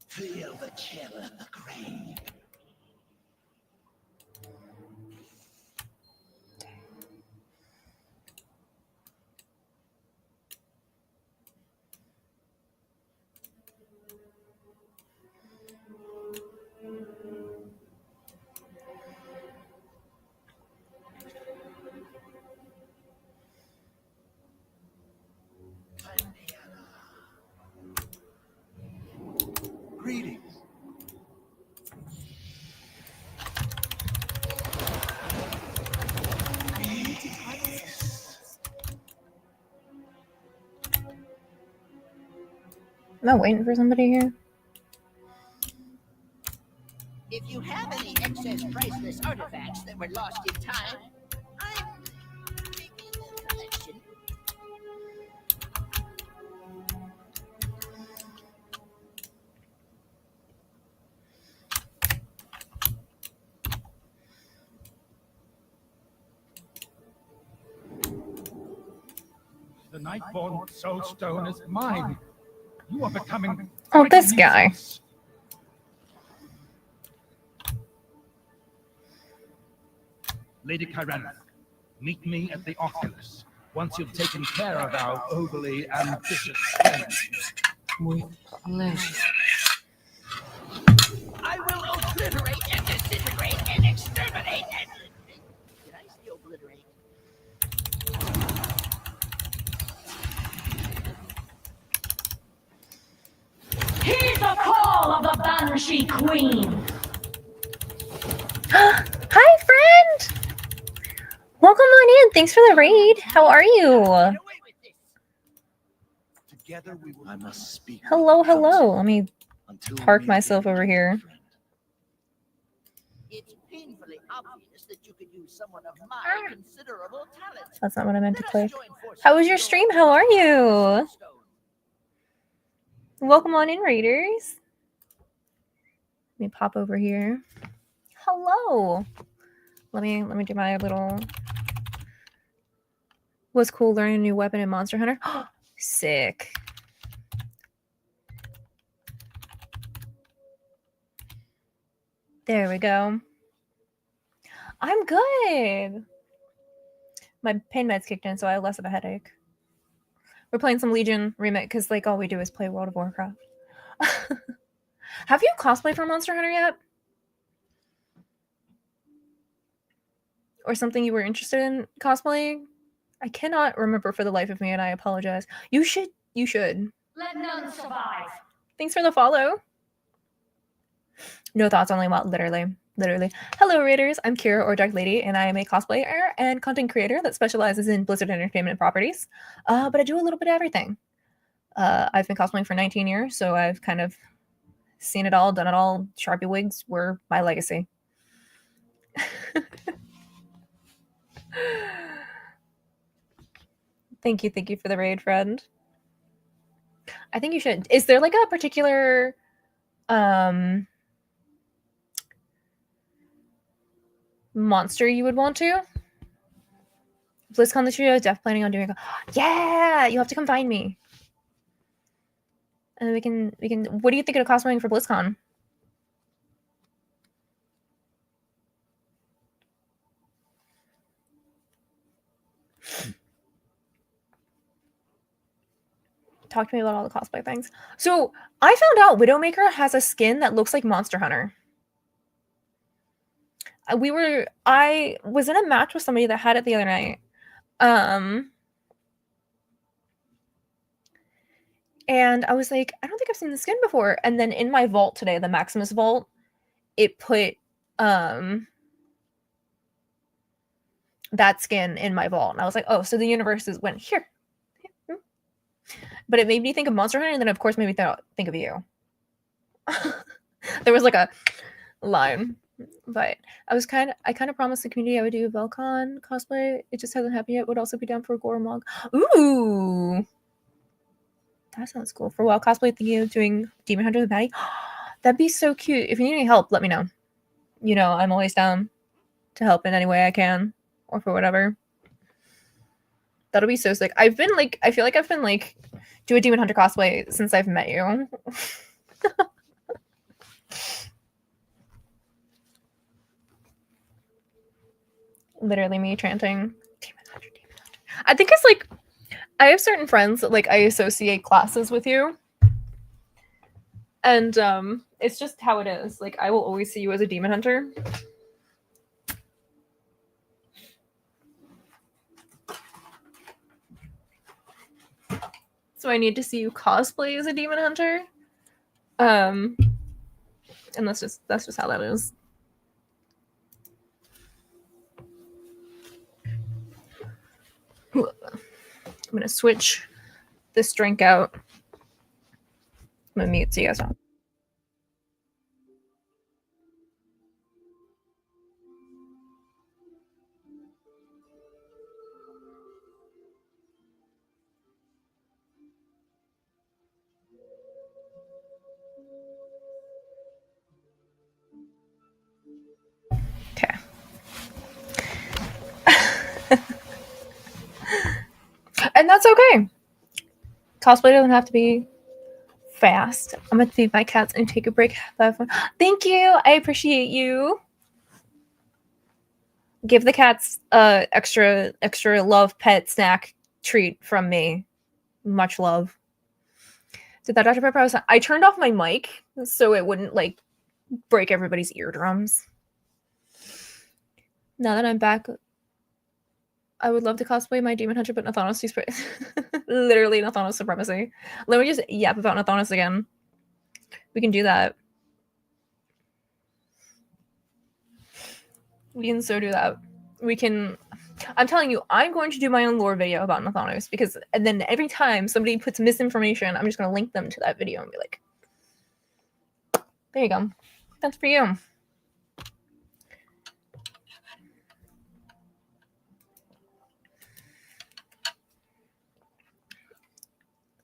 Feel the chill in the grave. Am I waiting for somebody here? If you have any excess priceless artifacts that were lost in time, I'm making a collection. The Nightborn Soulstone is mine. You are becoming. Oh, this guy. useless. Lady Kyraneth, meet me at the Oculus once you've taken care of our overly ambitious friends. With pleasure. I will obliterate and disintegrate and exterminate and... Did I say obliterate? Heed the call of the Banshee Queen! Hi, friend! Welcome on in. Thanks for the raid. How are you? Get away with this. Together we will. I must speak. Hello, hello. Let me Until we park meet myself again, over my here. friend. It's painfully obvious that you could use someone of my considerable talent. That's not what I meant to Let us click. join forces How was to your go stream? How are you? Soulstone. Welcome on in, raiders. Let me pop over here. Hello. Let me do my little. Was cool learning a new weapon in Monster Hunter. Sick. There we go. I'm good. My pain meds kicked in, so I have less of a headache. We're playing some Legion remake because like all we do is play World of Warcraft. Have you cosplayed for Monster Hunter yet? Or something you were interested in cosplaying? I cannot remember for the life of me, and I apologize. You should. You should. Let none survive. Thanks for the follow. No thoughts, only what? Literally. Hello, Raiders. I'm Kira, or Dark Lady, and I am a cosplayer and content creator that specializes in Blizzard Entertainment properties. But I do a little bit of everything. I've been cosplaying for 19 years, so I've kind of seen it all, done it all. Sharpie wigs were my legacy. Thank you for the raid, friend. I think you should. Is there like a particular monster you would want to? BlizzCon this year, Def planning on doing. Yeah, you have to come find me, and we can. What do you think of cosplaying for BlizzCon? Talk to me about all the cosplay things. So I found out Widowmaker has a skin that looks like Monster Hunter. I was in a match with somebody that had it the other night. And I was like, I don't think I've seen the skin before. And then in my vault today, the Maximus vault, it put that skin in my vault. And I was like, oh, so the universe went here. But it made me think of Monster Hunter, and then of course made me think of you. There was like a line. But I kind of promised the community I would do a Velcon cosplay. It just hasn't happened yet. Would also be down for a Gormog. Ooh, that sounds cool. For a while, cosplay thinking of doing Demon Hunter the Baddie. That'd be so cute. If you need any help, let me know. You know, I'm always down to help in any way I can, or for whatever. That'll be so sick. I feel like I've been like do a Demon Hunter cosplay since I've met you. Literally me chanting Demon Hunter, Demon Hunter. I think it's like I have certain friends that like I associate classes with you. And it's just how it is. Like I will always see you as a Demon Hunter. So I need to see you cosplay as a Demon Hunter. And that's just how that is. I'm gonna switch this drink out. I'm gonna mute so you guys don't. Okay. And that's okay. Cosplay doesn't have to be fast. I'm gonna feed my cats and take a break. Thank you. I appreciate you. Give the cats extra love pet snack treat from me. Much love. Did that Dr. Pepper? I turned off my mic so it wouldn't like break everybody's eardrums. Now that I'm back, I would love to cosplay my Demon Hunter, but Nathanos literally Nathanos supremacy. Let me just yap about Nathanos again. We can do that. We can so do that. We can. I'm telling you, I'm going to do my own lore video about Nathanos because, and then every time somebody puts misinformation, I'm just going to link them to that video and be like, there you go. That's for you.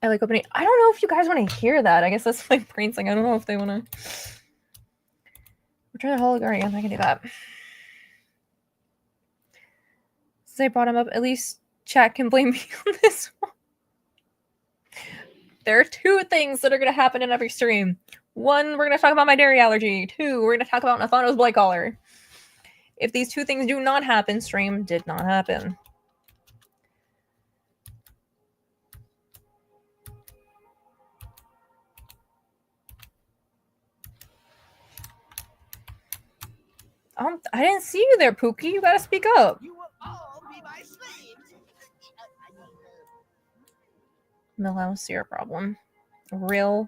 I like opening. I don't know if you guys want to hear that. I guess that's my brain thing. I don't know if they want to. Return the Hologarian. I can do that. Since I brought him up, at least chat can blame me on this one. There are two things that are going to happen in every stream. One, we're going to talk about my dairy allergy. Two, we're going to talk about Nathanos Blight Collar. If these two things do not happen, stream did not happen. I didn't see you there, Pookie. You gotta speak up. You will all be my slaves. Milhouse, you're a problem. Real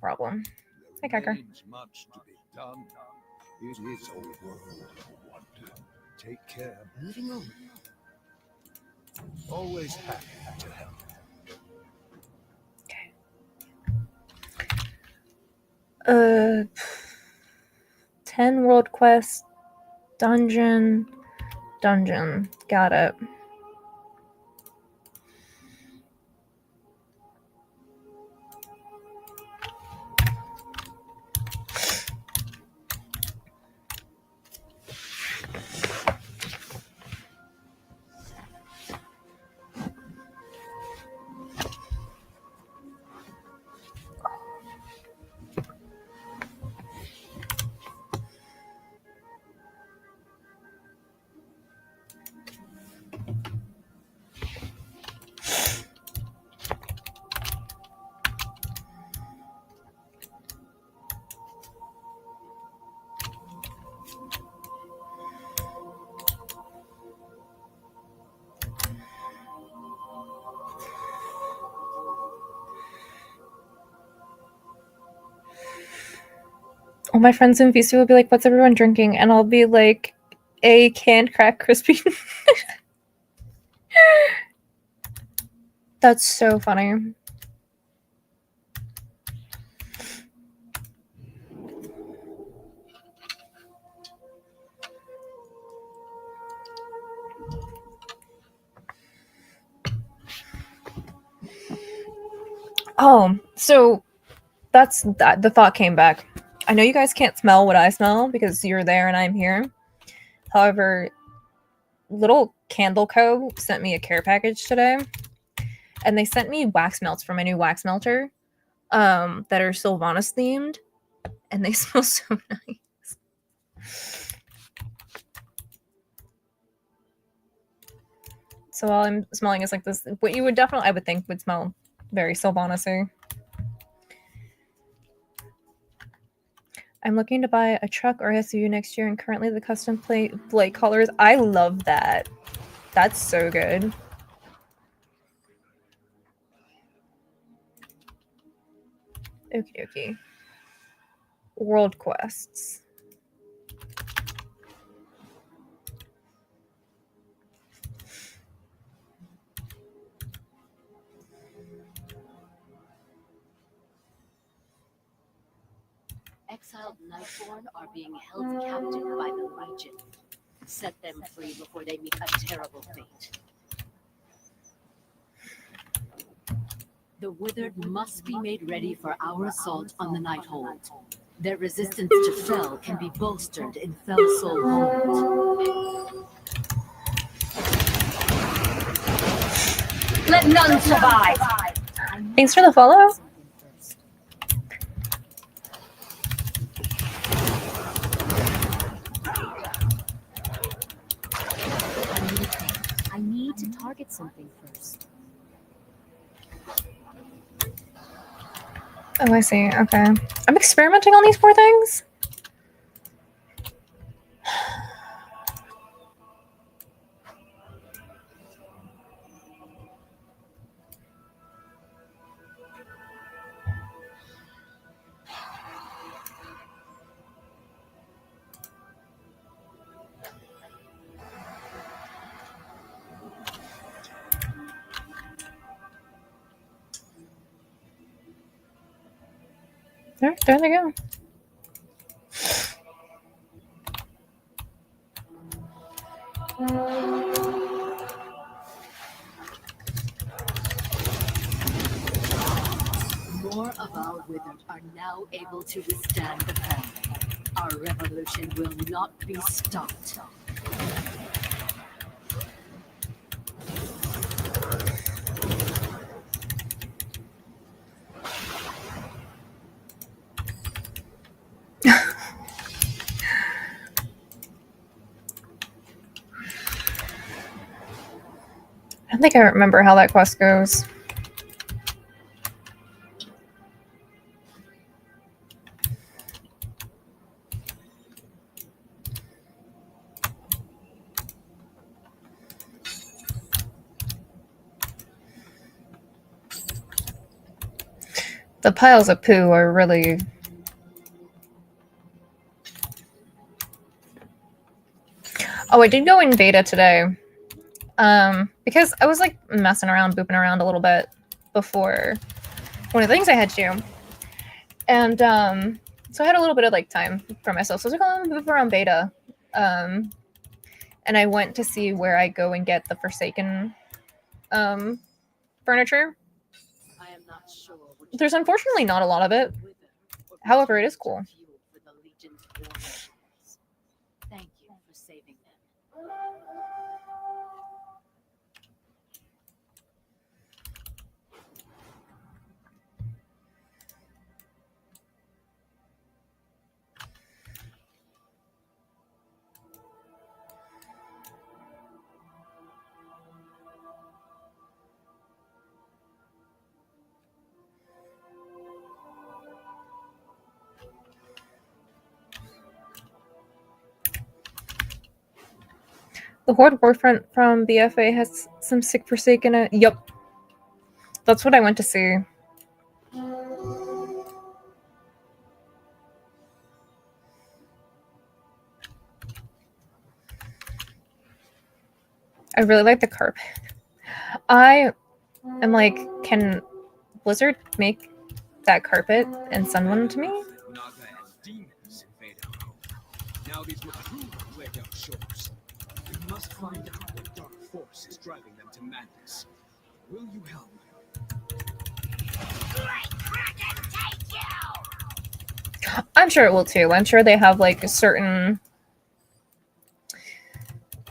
problem. Hi, Kaker. Remains much to be done. It is a world of wonder. Take care. Moving on. Always happy to help. 10 world quest, dungeon. Got it. All my friends in VC will be like, what's everyone drinking? And I'll be like, a canned crack crispy. That's so funny. Oh, so that's that. The thought came back. I know you guys can't smell what I smell because you're there and I'm here. However, Little Candle Co. sent me a care package today, and they sent me wax melts for my new wax melter that are Sylvanas themed, and they smell so nice. So all I'm smelling is like this, what you would definitely, I would think, would smell very Sylvanas-y. I'm looking to buy a truck or SUV next year, and currently the custom plate colors. I love that. That's so good. Okie dokie. World quests. exiled Nightborn are being held captive by the Legion. Set them free before they meet a terrible fate. The Withered must be made ready for our assault on the Nighthold. Their resistance to Fel can be bolstered in Felsoul Hold. Let none survive. Thanks for the follow. I need to target something first. Oh, I see. Okay. I'm experimenting on these poor things. There they go. More of our Withered are now able to withstand the Fel. Our revolution will not be stopped. I don't think I remember how that quest goes. The piles of poo are really... Oh, I did go in beta today. Because I was like messing around, booping around a little bit before one of the things I had to. And so I had a little bit of like time for myself. So I was like, oh, I'm gonna move around beta. And I went to see where I go and get the Forsaken furniture. I am not sure which There's unfortunately not a lot of it. However, it is cool. Thank you for saving them. The Horde Warfront from BFA has some sick Forsaken. Yup. That's what I went to see. I really like the carpet. I am like, can Blizzard make that carpet and send one to me? Naga and demons invade our home. Now these will prove where their shores. We must find out what dark force is driving them to madness. Will you help? I'm sure it will too. I'm sure they have like certain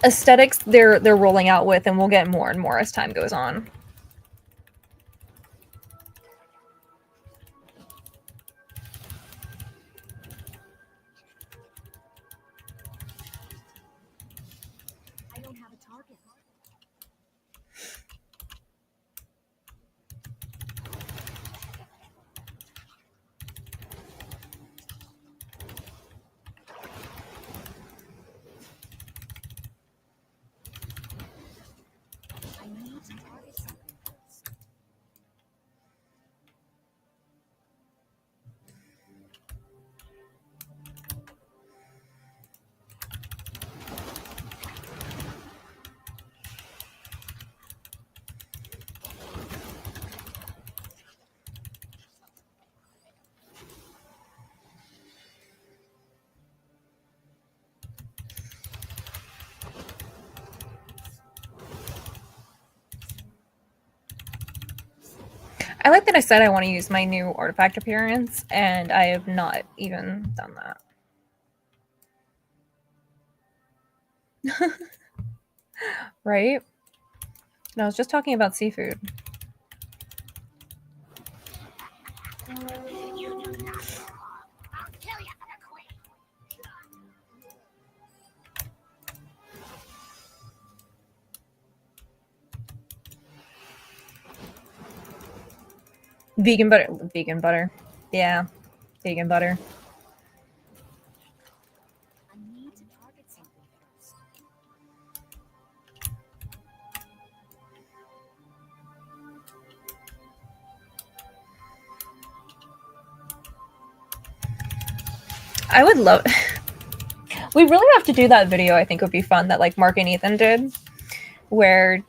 aesthetics they're rolling out with, and we'll get more and more as time goes on. I don't have a target. I need to target something. I like that I said I want to use my new artifact appearance, and I have not even done that. Right? And I was just talking about seafood. Vegan butter. Vegan butter. Yeah. Vegan butter. I need to target something first. I would love... We really have to do that video. I think would be fun that like Mark and Ethan did, where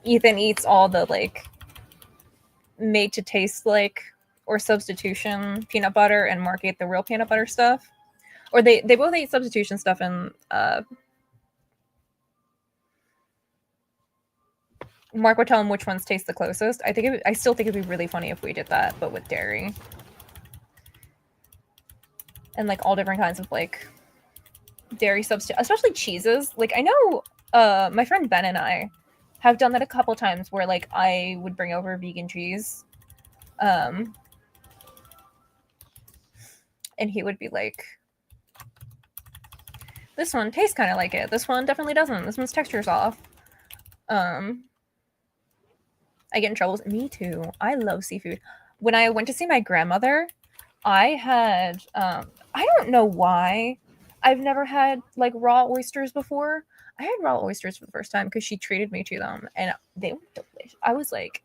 Ethan eats all the like made to taste like or substitution peanut butter, and Mark ate the real peanut butter stuff. Or they both ate substitution stuff, and Mark would tell him which ones taste the closest. I still think it'd be really funny if we did that, but with dairy. And like all different kinds of like dairy substitute, especially cheeses. Like I know my friend Ben and I have done that a couple times where like I would bring over vegan cheese. And he would be like, this one tastes kind of like it. This one definitely doesn't. This one's texture's off. I get in trouble. Me too. I love seafood. When I went to see my grandmother, I had, I don't know why I've never had like raw oysters before. I had raw oysters for the first time because she treated me to them, and they were delicious. I was like,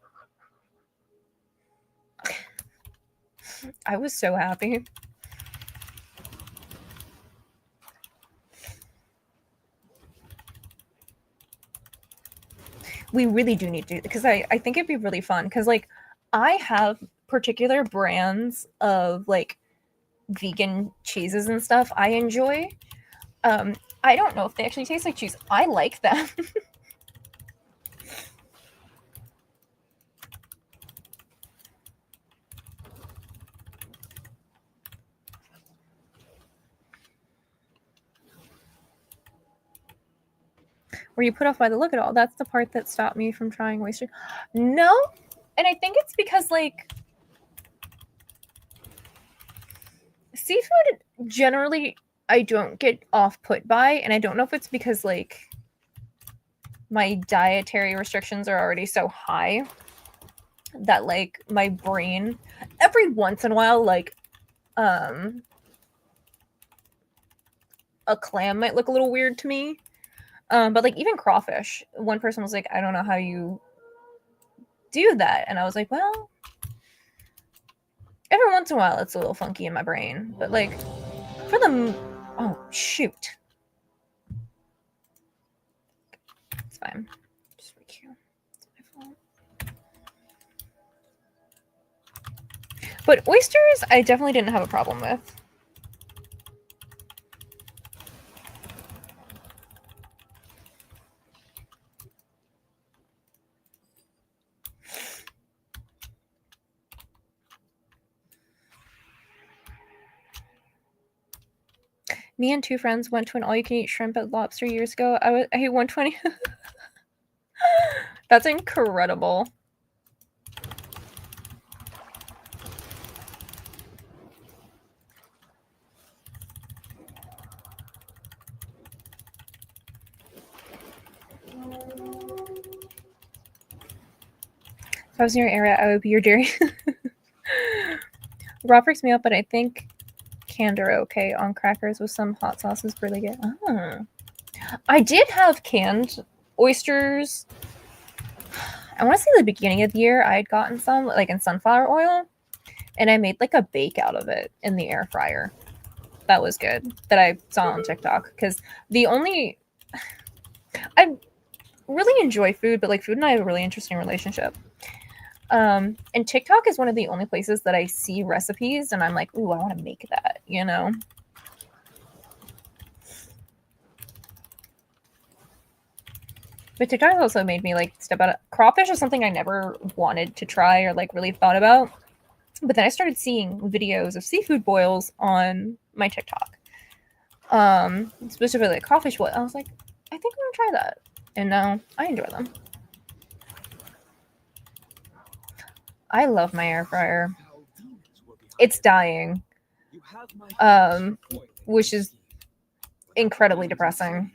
I was so happy. We really do need to, because I think it'd be really fun, because like I have particular brands of like vegan cheeses and stuff I enjoy. I don't know if they actually taste like cheese. I like them. Were you put off by the look at all? That's the part that stopped me from trying oyster. No, and I think it's because like seafood generally I don't get off put by, and I don't know if it's because like my dietary restrictions are already so high that like my brain every once in a while like a clam might look a little weird to me. But like even crawfish, one person was like, I don't know how you do that. And I was like, well, every once in a while it's a little funky in my brain. But like for the... Oh, shoot. It's fine. Just re-queue. It's my fault. But oysters, I definitely didn't have a problem with. Me and two friends went to an all-you-can-eat shrimp at Lobster years ago. I ate 120. That's incredible. If I was in your area, I would be your dairy. Raw freaks me out, but I think canned are okay on crackers with some hot sauce is really good. Oh. I did have canned oysters. I want to say the beginning of the year I had gotten some like in sunflower oil, and I made like a bake out of it in the air fryer. That was good. That I saw on TikTok, because I really enjoy food, but like food and I have a really interesting relationship. And TikTok is one of the only places that I see recipes and I'm like, ooh, I want to make that, you know? But TikTok also made me like step out of crawfish is something I never wanted to try or like really thought about. But then I started seeing videos of seafood boils on my TikTok. Specifically like crawfish boil. I was like, I think I'm gonna try that. And now I enjoy them. I love my air fryer. It's dying. Which is incredibly depressing.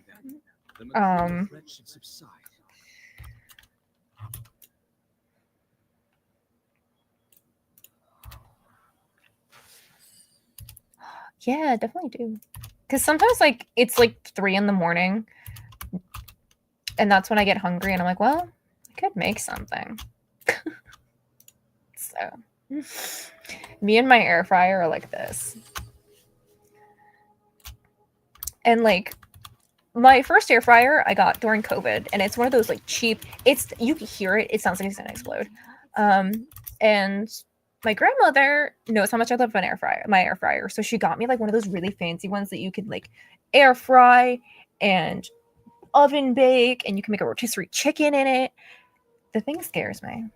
Yeah, definitely do. Because sometimes like it's like 3 a.m, and that's when I get hungry, and I'm like, well, I could make something. So, me and my air fryer are like this. And like my first air fryer I got during COVID, and it's one of those like cheap. You can hear it. It sounds like it's gonna explode. And my grandmother knows how much I love my air fryer. So she got me like one of those really fancy ones that you could like air fry and oven bake, and you can make a rotisserie chicken in it. The thing scares me.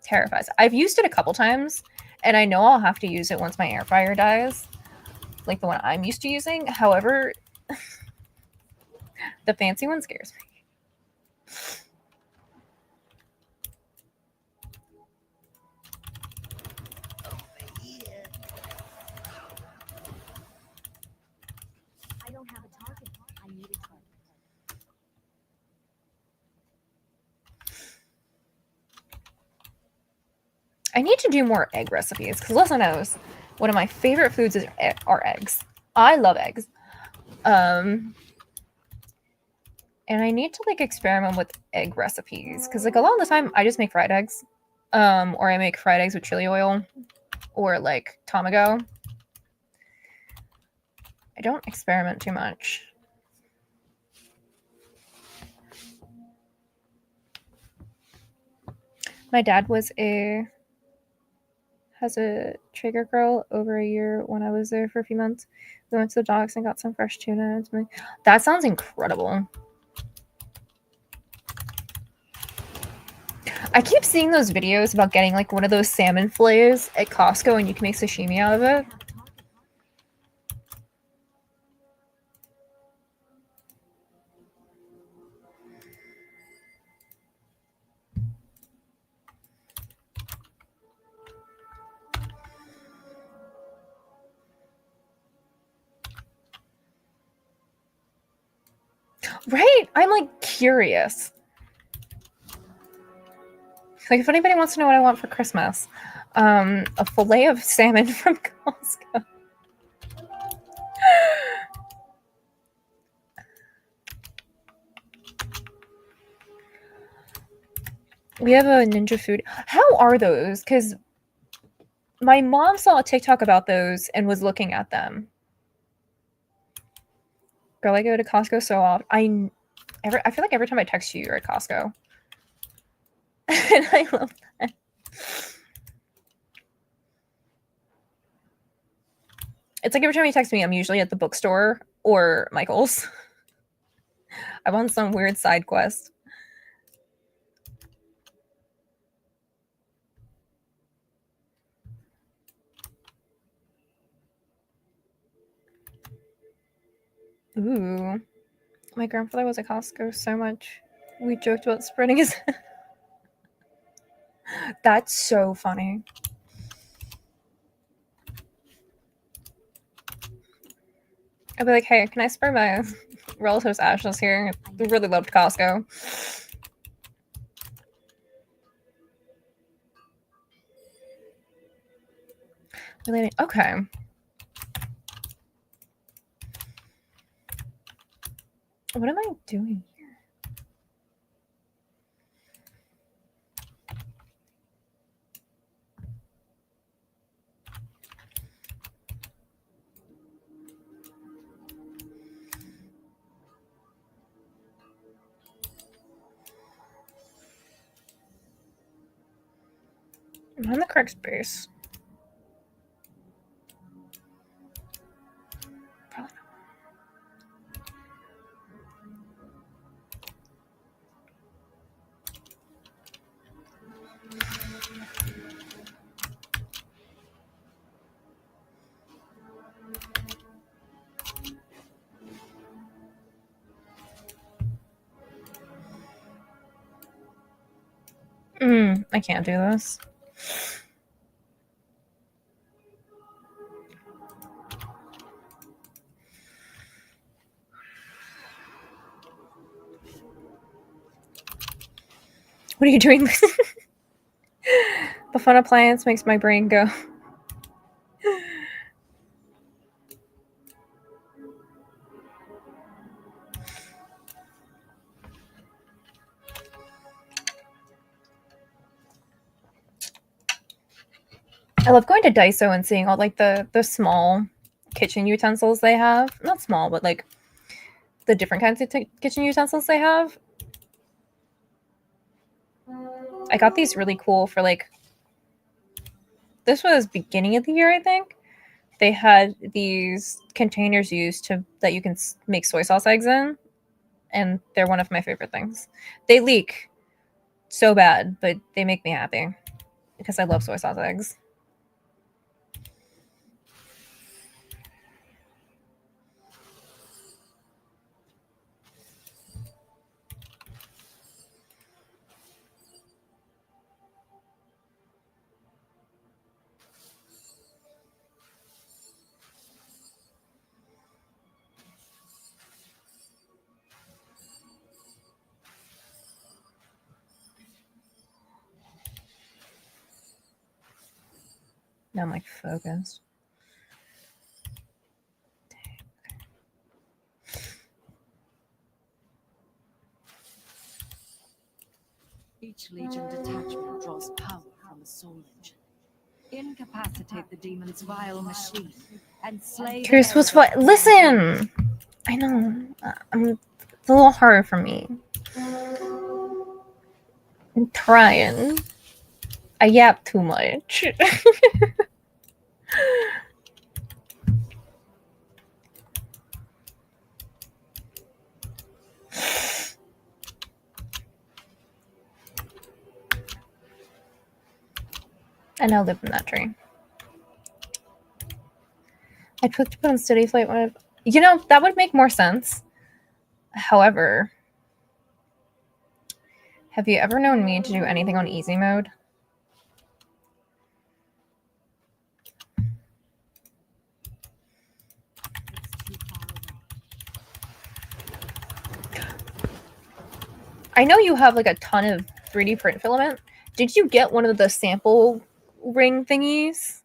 Terrifies. I've used it a couple times, and I know I'll have to use it once my air fryer dies, like the one I'm used to using. However, the fancy one scares me. I don't have a target. I need a target. I need to do more egg recipes because Lisa knows one of my favorite foods are eggs. I love eggs. And I need to like experiment with egg recipes because like a lot of the time I just make fried eggs, or I make fried eggs with chili oil, or like tamago. I don't experiment too much. My dad has a Traeger grill over a year when I was there for a few months. We went to the docks and got some fresh tuna. That sounds incredible. I keep seeing those videos about getting like one of those salmon fillets at Costco and you can make sashimi out of it. Right? I'm like curious. Like if anybody wants to know what I want for Christmas, a fillet of salmon from Costco. We have a ninja food. How are those? Because my mom saw a TikTok about those and was looking at them. Girl, I go to Costco so often. I feel like every time I text you, you're at Costco. And I love that. It's like every time you text me, I'm usually at the bookstore or Michael's. I'm on some weird side quest. Ooh. My grandfather was at Costco so much. We joked about spreading his... That's so funny. I'd be like, hey, can I spread my relative's ashes here? We really loved Costco. Okay. What am I doing here? I'm on the correct space. Probably not. I can't do this. What are you doing? The fun appliance makes my brain go. I love going to Daiso and seeing all like the small kitchen utensils they have. Not small, but like the different kinds of kitchen utensils they have. I got these really cool for like, this was beginning of the year, I think. They had these containers used to that you can make soy sauce eggs in, and they're one of my favorite things. They leak so bad, but they make me happy because I love soy sauce eggs. Now I'm like focused. Each Legion detachment draws power from a soul engine. Incapacitate the demon's vile machine and slay. Curious what's what? Listen! I know. It's a little hard for me. I'm trying. I yap too much. I now live in that tree. I'd put to put on steady flight when I've... You know, that would make more sense. However, have you ever known me to do anything on easy mode? I know you have like a ton of 3D print filament. Did you get one of the sample ring thingies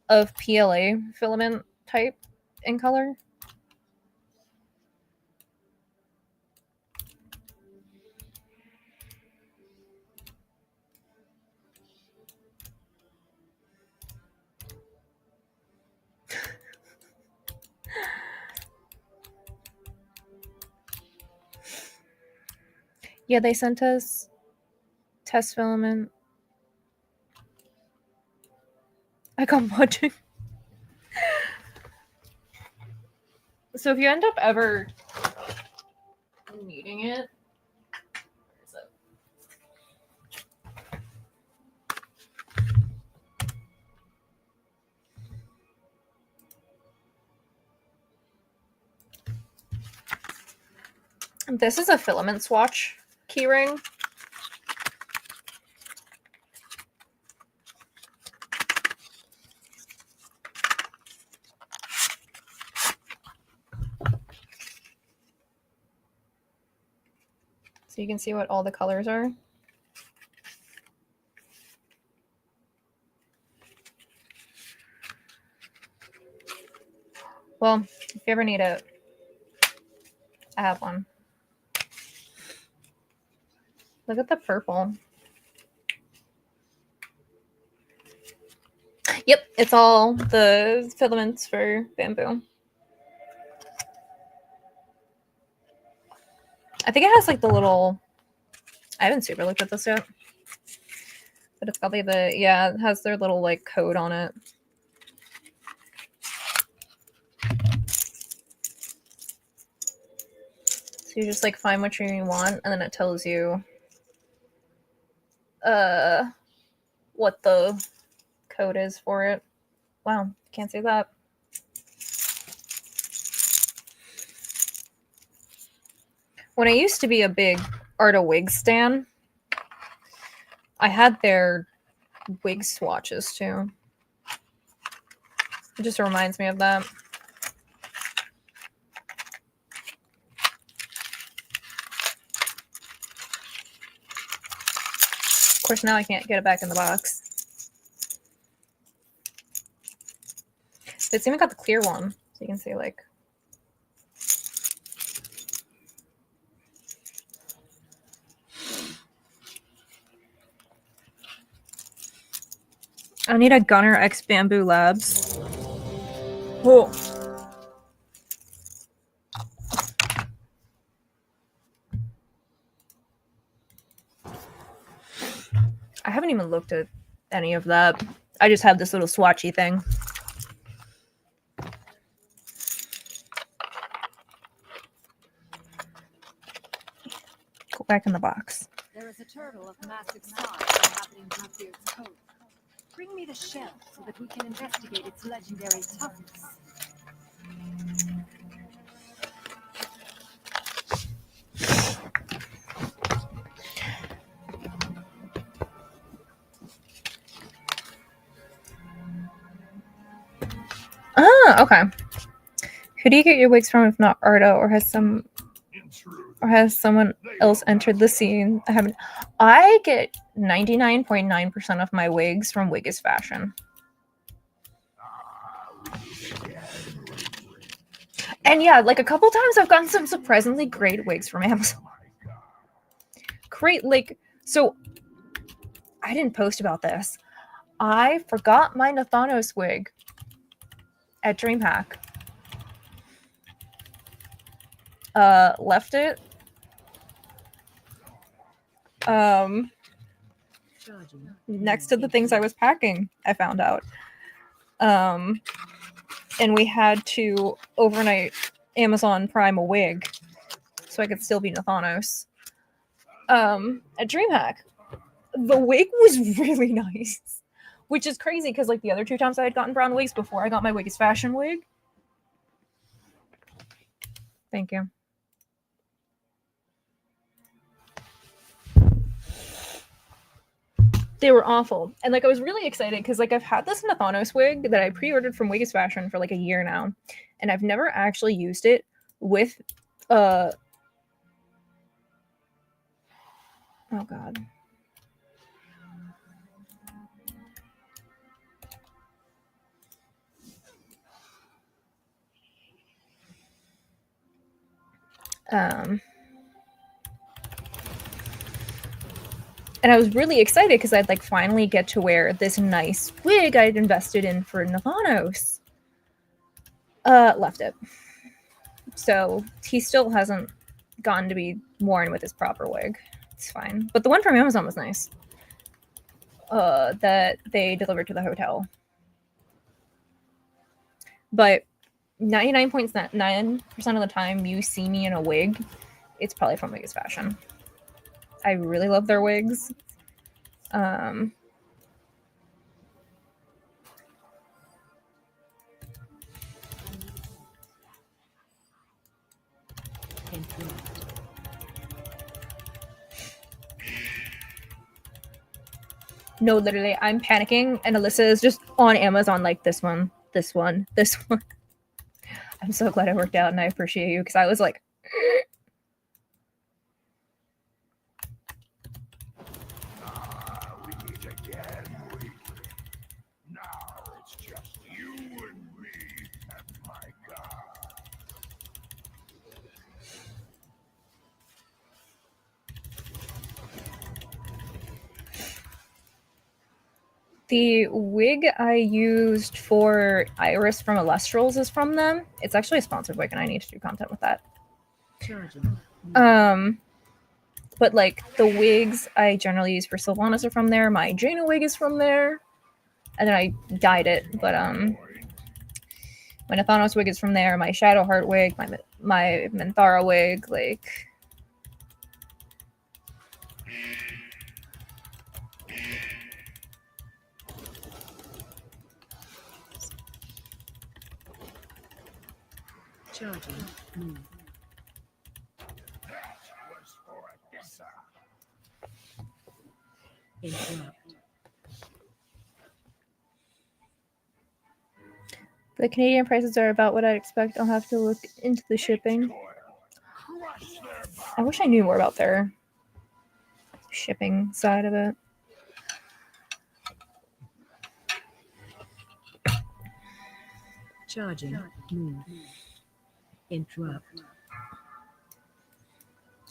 of PLA filament type in color? Yeah, they sent us test filament. I got watching. So if you end up ever needing it, where is it? This is a filament swatch keyring. So you can see what all the colors are. Well, if you ever need it, I have one. Look at the purple. Yep, it's all the filaments for bamboo. I think it has like the little... I haven't super looked at this yet. But it's probably the... Yeah, it has their little like code on it. So you just like find what you want and then it tells you what the code is for it. Wow, can't say that. When I used to be a big Art of Wig stan, I had their wig swatches too. It just reminds me of that. Of course, now I can't get it back in the box. It's even got the clear one, so you can see like. I need a Gunner X Bamboo Labs. Whoa. I haven't even looked at any of that. I just have this little swatchy thing. Go back in the box. There is a turtle of massive size inhabiting Bluebeard's cove. Bring me the shell so that we can investigate its legendary toughness. Ah, okay. Who do you get your wigs from if not Ardo, or has someone else entered the scene? I get 99.9% of my wigs from Wiggus Fashion. And yeah, like a couple times I've gotten some surprisingly great wigs from Amazon. Great, like, so I didn't post about this. I forgot my Nathanos wig at DreamHack. Left it. Next to the things I was packing, I found out. And we had to overnight Amazon Prime a wig so I could still be Nathanos. At DreamHack. The wig was really nice. Which is crazy because like the other 2 times I had gotten brown wigs before I got my Wiggus Fashion wig. Thank you. They were awful. And like I was really excited because like I've had this Nathanos wig that I pre-ordered from Wiggus Fashion for like a year now. And I've never actually used it with oh god. And I was really excited because I'd like finally get to wear this nice wig I'd invested in for Nathanos. Left it. So he still hasn't gotten to be worn with his proper wig. It's fine. But the one from Amazon was nice. That they delivered to the hotel. But 99.9% of the time you see me in a wig, it's probably from Wiggus Fashion. I really love their wigs. No, literally, I'm panicking, and Alyssa is just on Amazon like this one, this one, this one. I'm so glad it worked out, and I appreciate you because I was like. The wig I used for Iris from Illustrals is from them. It's actually a sponsored wig, and I need to do content with that. But like the wigs I generally use for Sylvanas are from there. My Jaina wig is from there, and then I dyed it. But my Nathanos wig is from there. My Shadowheart wig, my Minthara wig, like. Interrupt. The Canadian prices are about what I'd expect. I'll have to look into the shipping. I wish I knew more about their shipping side of it. Charging. Move. Interrupt.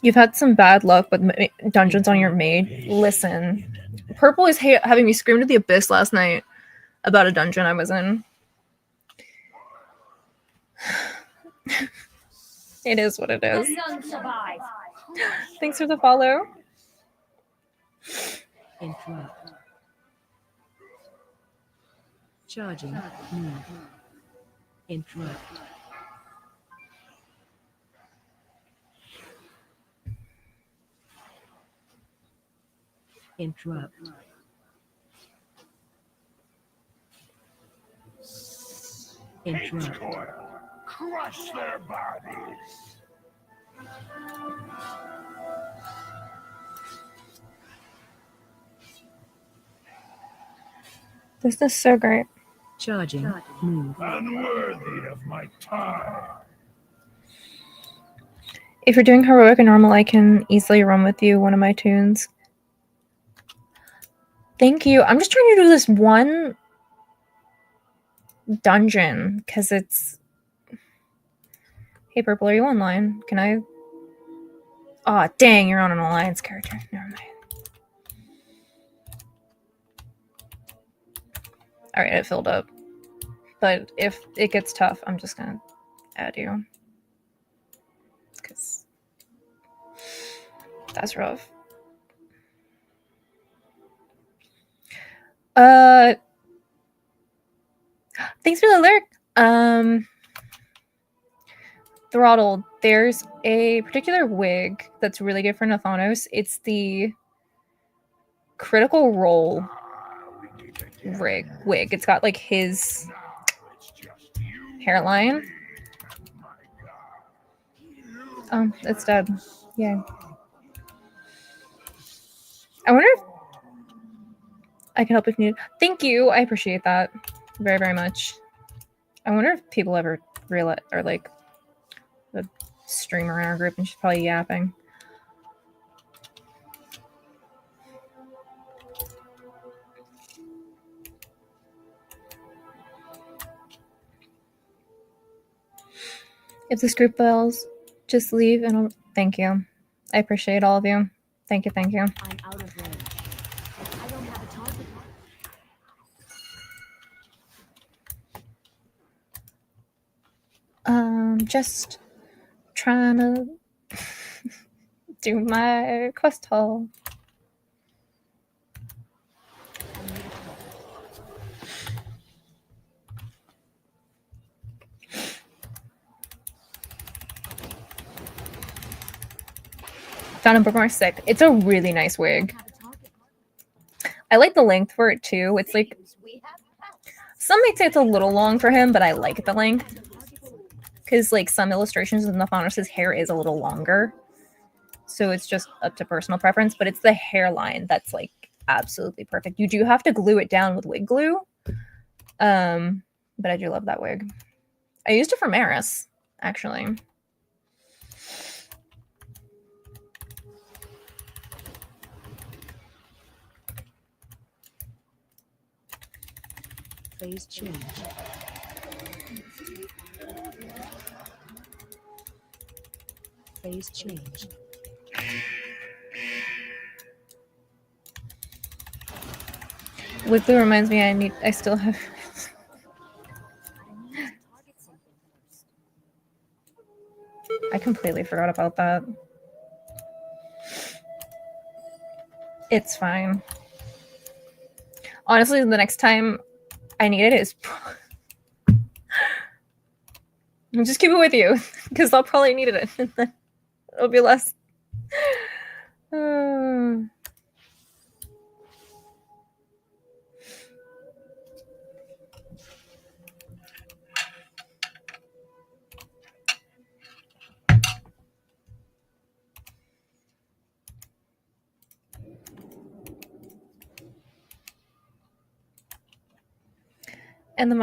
You've had some bad luck with dungeons on your maid. Listen, Purple is having me scream to the abyss last night about a dungeon I was in. It is what it is. Thanks for the follow. Interrupt. Charging. Move. Interrupt. Interrupt. Interrupt. Crush their bodies. This is so great. Charging. Move. Unworthy of my time. If you're doing heroic and normal, I can easily run with you one of my tunes. Thank you. I'm just trying to do this one dungeon because it's... Hey, Purple, are you online? Can I... Aw, oh, dang, you're on an alliance character. Never mind. Alright, it filled up. But if it gets tough, I'm just gonna add you. Because that's rough. Thanks for the alert. Throttled, there's a particular wig that's really good for Nathanos. It's the Critical Role wig. It's got like his hairline. It's dead. Yeah. I wonder if I can help if needed. Thank you. I appreciate that very, very much. I wonder if people ever realize, or like the streamer in our group, and she's probably yapping. If this group fails, just leave and I'll... Thank you. I appreciate all of you. Thank you, thank you. I'm out of range. I don't have a target. Just trying to do my quest haul. Found a bookmark sick. It's a really nice wig. I like the length for it too. It's like, some might say it's a little long for him, but I like the length. Because like some illustrations in Nathanos' hair is a little longer. So it's just up to personal preference, but it's the hairline that's like absolutely perfect. You do have to glue it down with wig glue. But I do love that wig. I used it for Maris, actually. Phase change. Phase change. Wig glue reminds me I still have... I completely forgot about that. It's fine. Honestly, the next time I need it is... I'll just keep it with you, because I'll probably need it. It'll be less... And the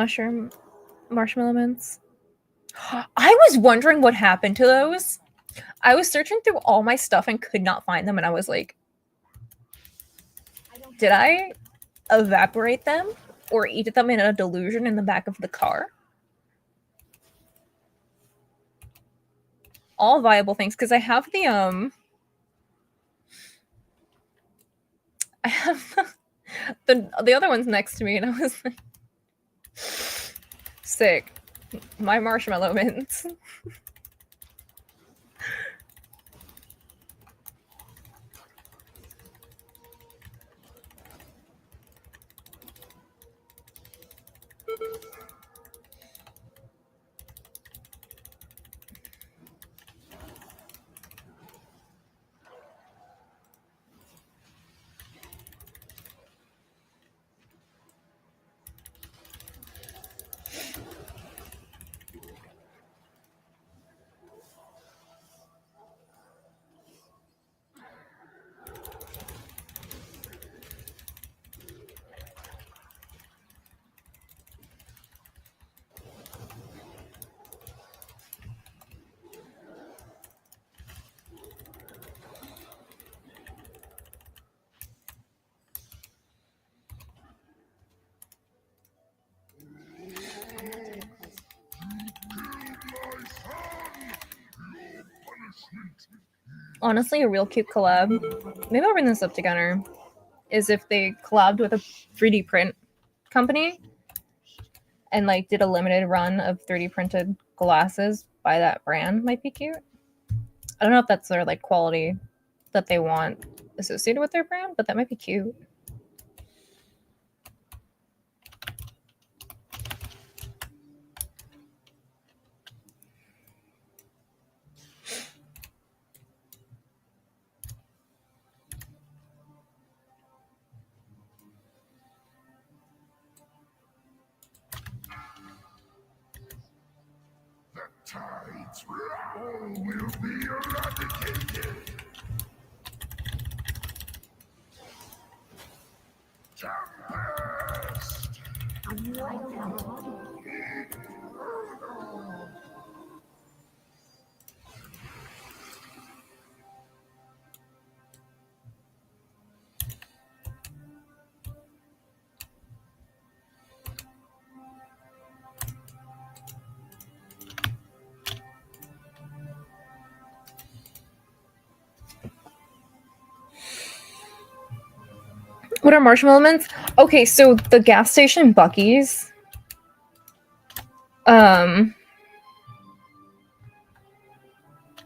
marshmallow mints. I was wondering what happened to those. I was searching through all my stuff and could not find them, and I was like, did I evaporate them or eat them in a delusion in the back of the car? All viable things, because I have the I have the other ones next to me, and I was like, sick. My marshmallow mints. Honestly, a real cute collab. Maybe I'll bring this up together. Is if they collabed with a 3D print company and like did a limited run of 3D printed glasses by that brand, might be cute. I don't know if that's their like quality that they want associated with their brand, but that might be cute. Tides all will be eradicated. Tempest! What are marshmallow mints? Okay, so the gas station Buc-ee's.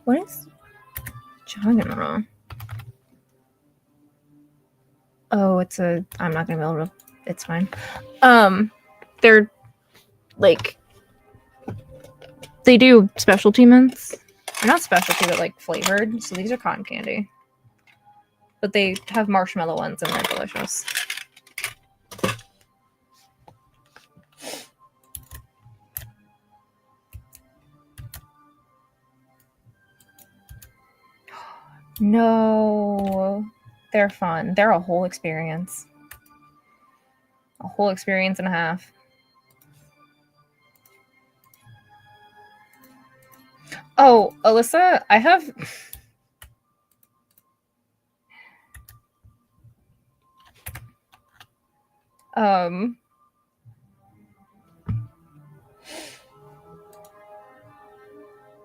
What is genre? Oh, it's a. I'm not gonna be able to. It's fine. They're like they do specialty mints. They're not specialty, but like flavored. So these are cotton candy, but they have marshmallow ones and they're delicious. No, they're fun. They're a whole experience. A whole experience and a half. Oh, Alyssa, I have...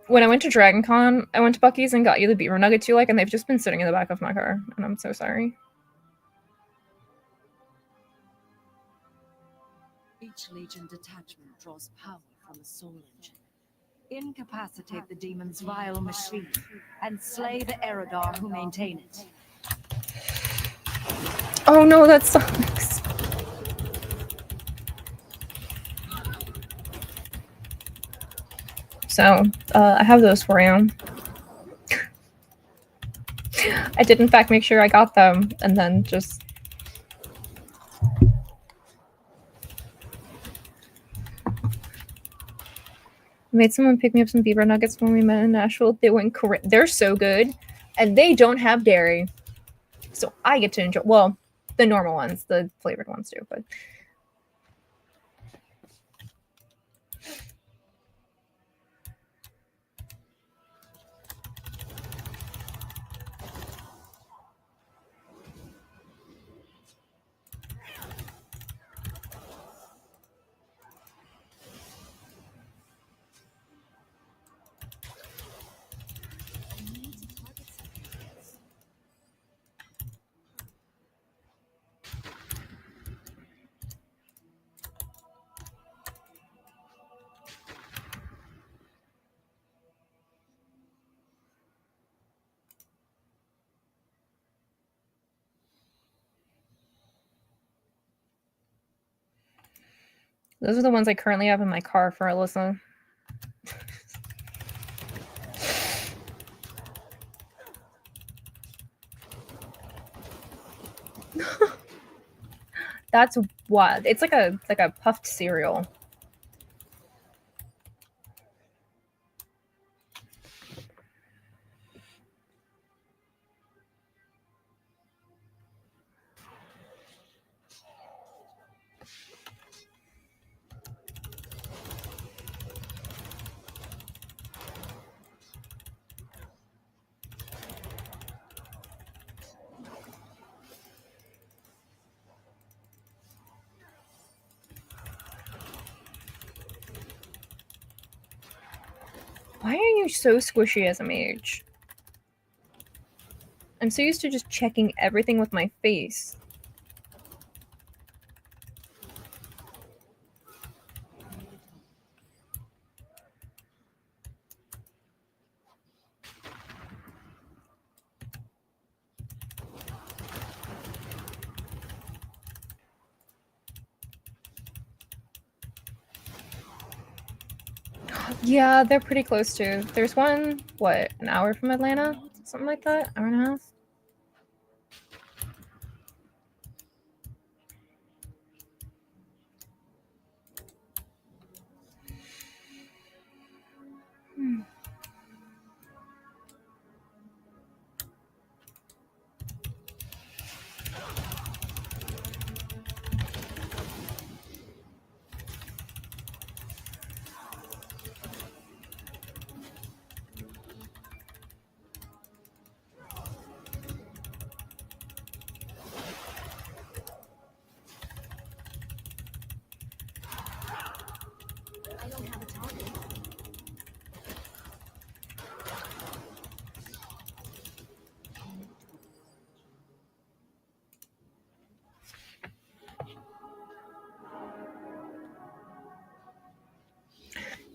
when I went to Dragon Con, I went to Buc-ee's and got you the beaver nuggets you like, and they've just been sitting in the back of my car, and I'm so sorry. Each Legion detachment draws power from a soul engine. Incapacitate the demon's vile machine and slay the Eridar who maintain it. Oh no, that sucks. So, I have those for you. I did in fact make sure I got them, and then just... made someone pick me up some beaver nuggets when we met in Nashville. They went correct. They're so good, and they don't have dairy, so I get to enjoy. Well, the normal ones, the flavored ones do, but Those are the ones I currently have in my car for Alyssa. That's what. It's like a puffed cereal. Why are you so squishy as a mage? I'm so used to just checking everything with my face. Yeah, they're pretty close to. There's one, what, an hour from Atlanta? Something like that? Hour and a half? I don't have a target.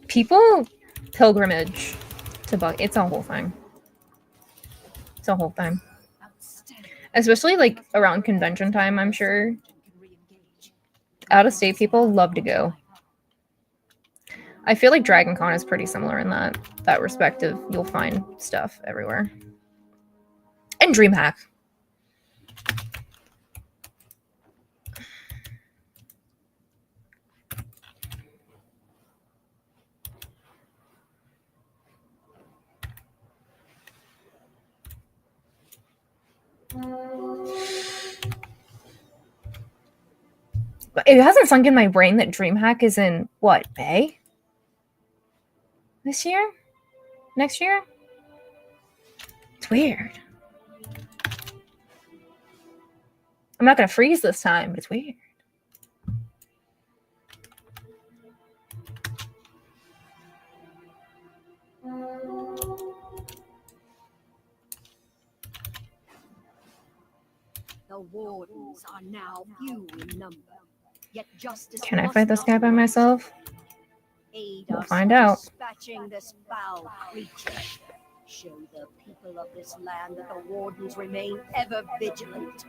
People pilgrimage to Buck. It's a whole thing. It's a whole thing. Especially like around convention time, I'm sure. Out of state people love to go. I feel like Dragon Con is pretty similar in that respect of you'll find stuff everywhere. And DreamHack. But it hasn't sunk in my brain that DreamHack is in what, May? This year? Next year? It's weird. I'm not gonna freeze this time, but it's weird. The wardens are now few in number. Yet justice Can I must fight this not guy by rest. myself? Aid We'll us find in out. dispatching this foul creature. Show the people of this land that the wardens remain ever vigilant.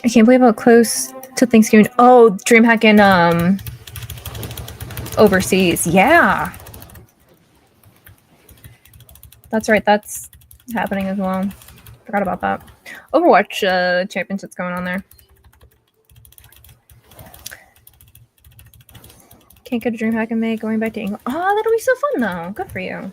I can't believe how close to Thanksgiving. Oh, DreamHack in overseas. Yeah. That's right, that's happening as well. Forgot about that. Overwatch championships going on there. Can't go to DreamHack in May, going back to England. Oh, that'll be so fun though. Good for you.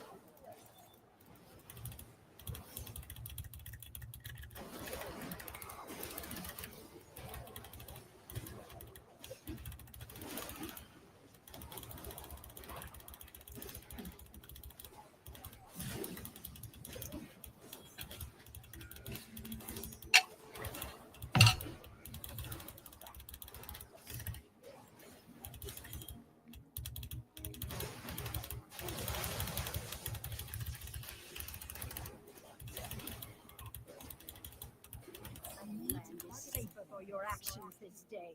your actions this day,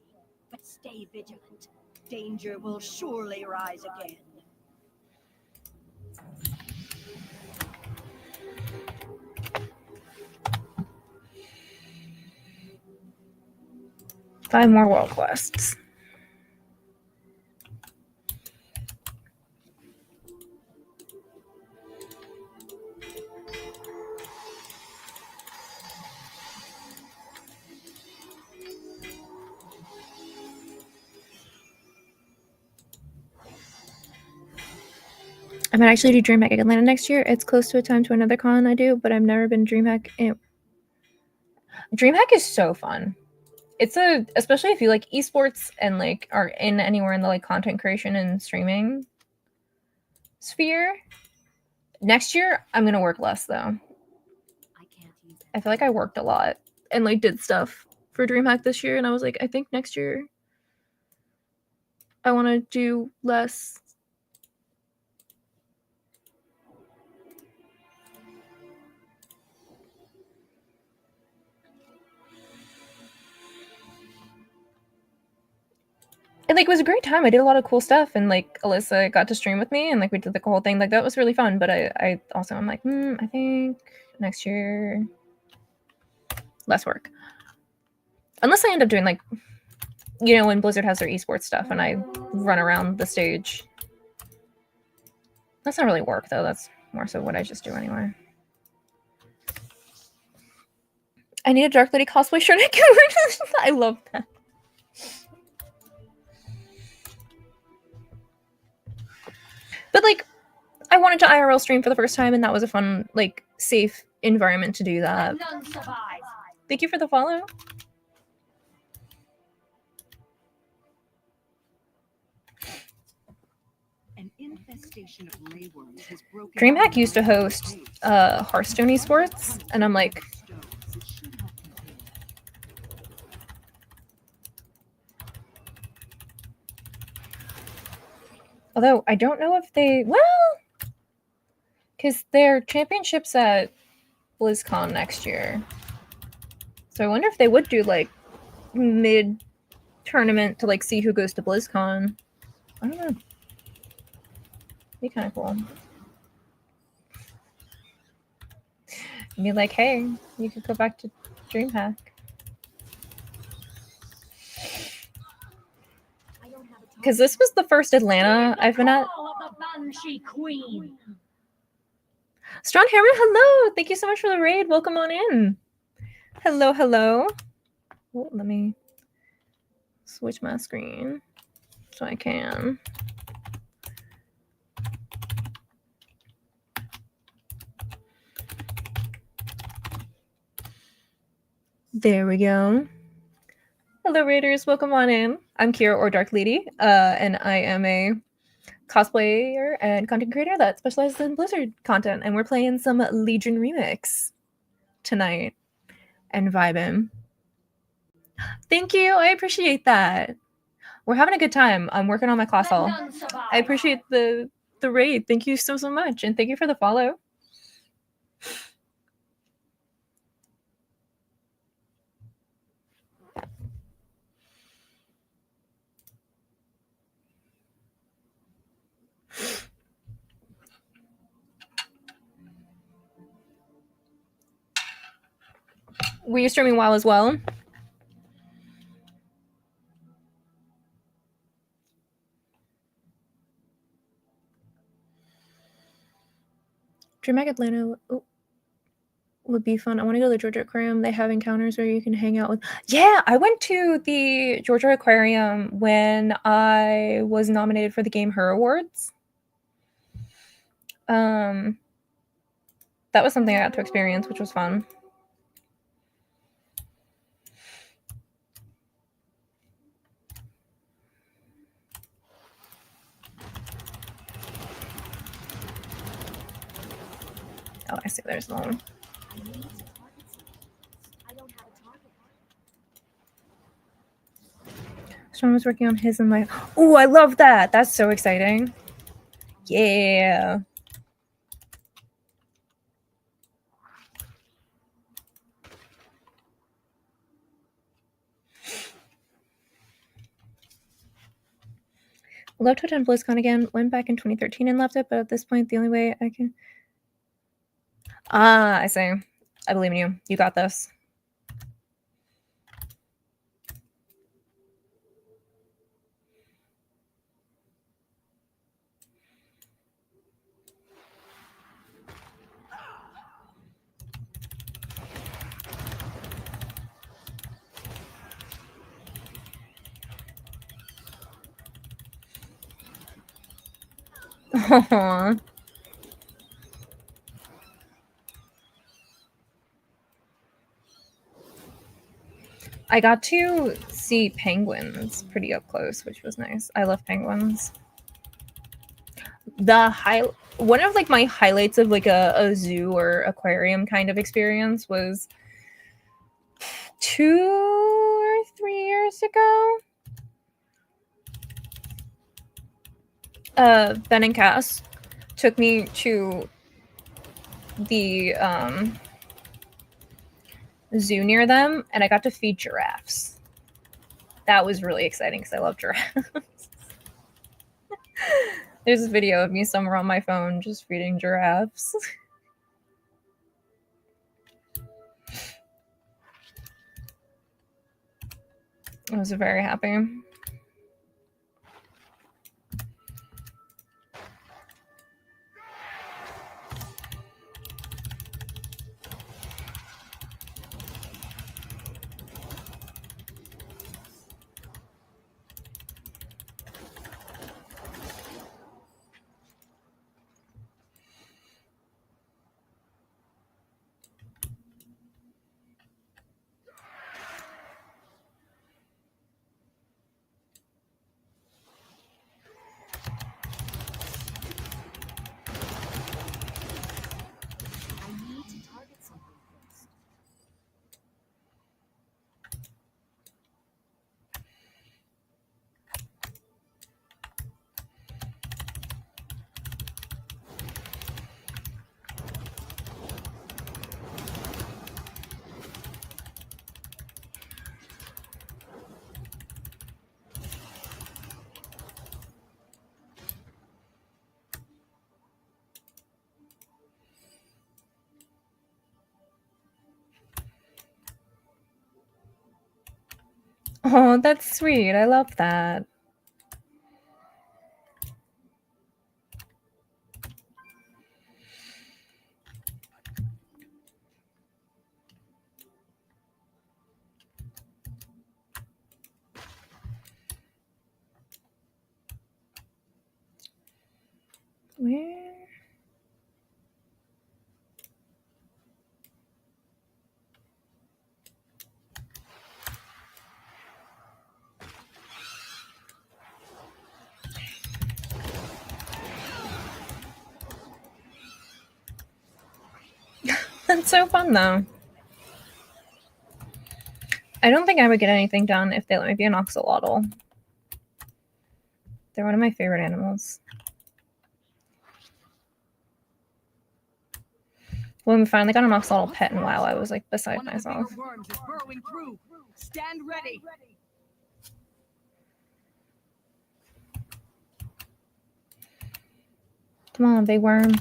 but stay vigilant. Danger will surely rise again. Five more world quests. I might actually do DreamHack Atlanta next year. It's close to a time to another con I do, but I've never been DreamHack. DreamHack is so fun. It's especially if you like esports and like are in anywhere in the like content creation and streaming sphere. Next year, I'm gonna work less though. I feel like I worked a lot and like did stuff for DreamHack this year, and I was like, I think next year I want to do less. And like it was a great time. I did a lot of cool stuff, and like Alyssa got to stream with me, and like we did the whole thing. Like that was really fun. But I also I'm like, I think next year less work. Unless I end up doing like, you know, when Blizzard has their esports stuff and I run around the stage. That's not really work though. That's more so what I just do anyway. I need a Dark Lady cosplay shirt. I love that. But like, I wanted to IRL stream for the first time, and that was a fun, like, safe environment to do that. Thank you for the follow. An infestation of layworms has broken DreamHack used to host Hearthstone esports, and I'm like, although I don't know if they, well, because their championships at BlizzCon next year. So I wonder if they would do like mid-tournament to like see who goes to BlizzCon. I don't know. Be kind of cool. And be like, hey, you could go back to DreamHack. Because this was the first Atlanta I've been at. Strong Hammer, hello! Thank you so much for the raid. Welcome on in. Hello, hello. Oh, let me switch my screen so I can. There we go. Hello, Raiders. Welcome on in. I'm Kira or Dark Lady, and I am a cosplayer and content creator that specializes in Blizzard content, and we're playing some Legion Remix tonight and vibing. Thank you. I appreciate that. We're having a good time. I'm working on my class hall. I appreciate the raid. Thank you so much, and thank you for the follow. Were you streaming WoW as well? DreamHack Atlanta would be fun. I want to go to the Georgia Aquarium. They have encounters where you can hang out with. Yeah, I went to the Georgia Aquarium when I was nominated for the Game Her Awards. That was something I got to experience, which was fun. Oh, I see. There's one. Sean was working on his and my. Oh, I love that. That's so exciting. Yeah. Love to attend BlizzCon again. Went back in 2013 and left it, but at this point, the only way I can... Ah, I say. I believe in you. You got this. Aww. I got to see penguins pretty up close, which was nice. I love penguins. One of like my highlights of like a zoo or aquarium kind of experience was 2 or 3 years ago. Ben and Cass took me to the zoo near them, and I got to feed giraffes. That was really exciting because I love giraffes. There's a video of me somewhere on my phone just feeding giraffes. I was very happy. Oh, that's sweet. I love that. Where? That's so fun, though. I don't think I would get anything done if they let me be an axolotl. They're one of my favorite animals. When we finally got an axolotl pet, and wow, I was like beside myself. Worms is burrowing through. Stand ready. Come on, big worm.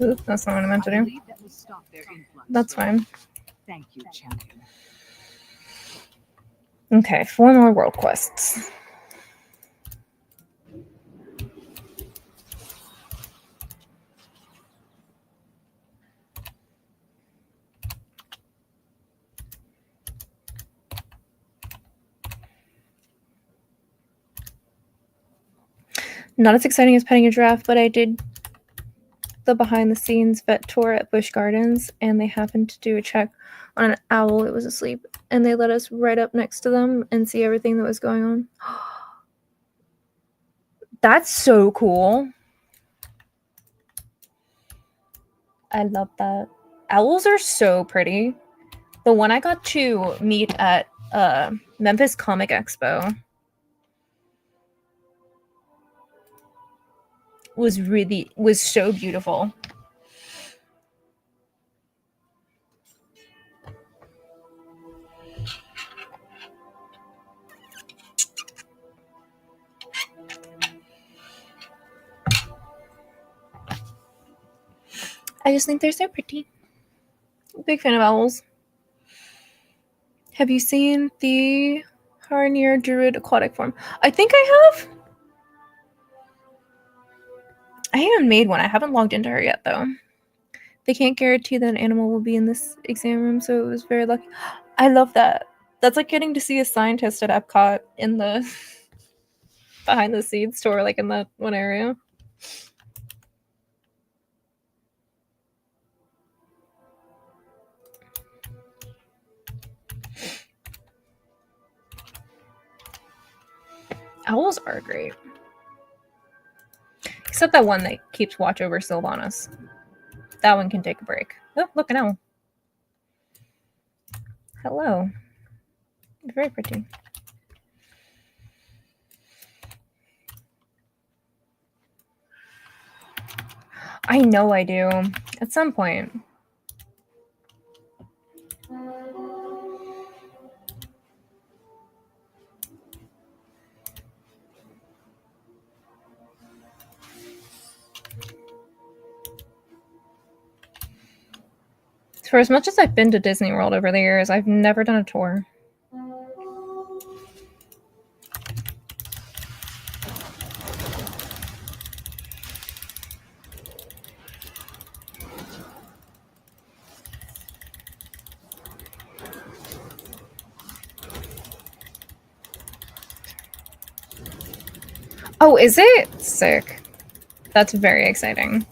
Oop, that's not what I meant to do. That's fine. Thank you, champion. Okay, 4 more world quests. Not as exciting as petting a giraffe, but I did the behind-the-scenes vet tour at Busch Gardens, and they happened to do a check on an owl. It was asleep, and they let us right up next to them and see everything that was going on. That's so cool. I love that. Owls are so pretty. The one I got to meet at Memphis Comic Expo was so beautiful. I just think they're so pretty. Big fan of owls. Have you seen the Harnier Druid aquatic form? I think I have. I haven't made one. I haven't logged into her yet, though. They can't guarantee that an animal will be in this exam room, so it was very lucky. I love that. That's like getting to see a scientist at Epcot in the behind the scenes tour, like in that one area. Owls are great. Except that one that keeps watch over Sylvanas. That one can take a break. Oh, look, an owl. Hello. Very pretty. I know I do. At some point. For as much as I've been to Disney World over the years, I've never done a tour. Oh, is it? Sick. That's very exciting.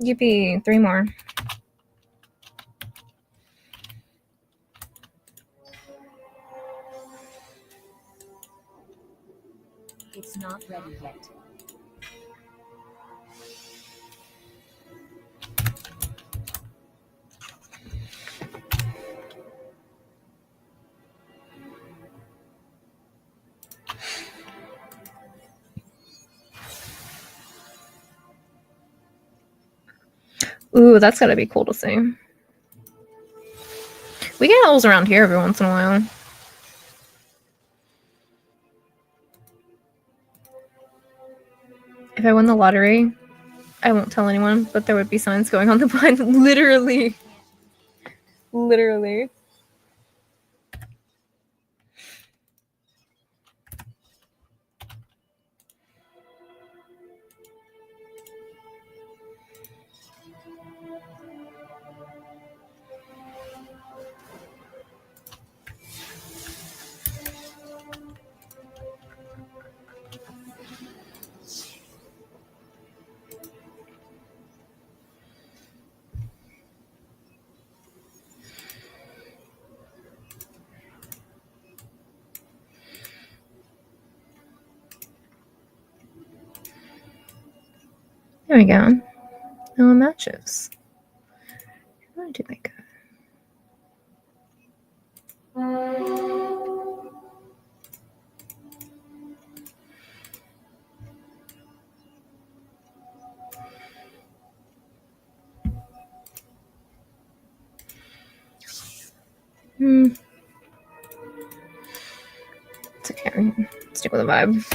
Yippee, 3 more. It's not ready yet. Ooh, that's gotta be cool to see. We get owls around here every once in a while. If I won the lottery, I won't tell anyone, but there would be signs going on the blind. Literally. Literally. There we go. No matches. How do I do that? It's okay. Stick with the vibe.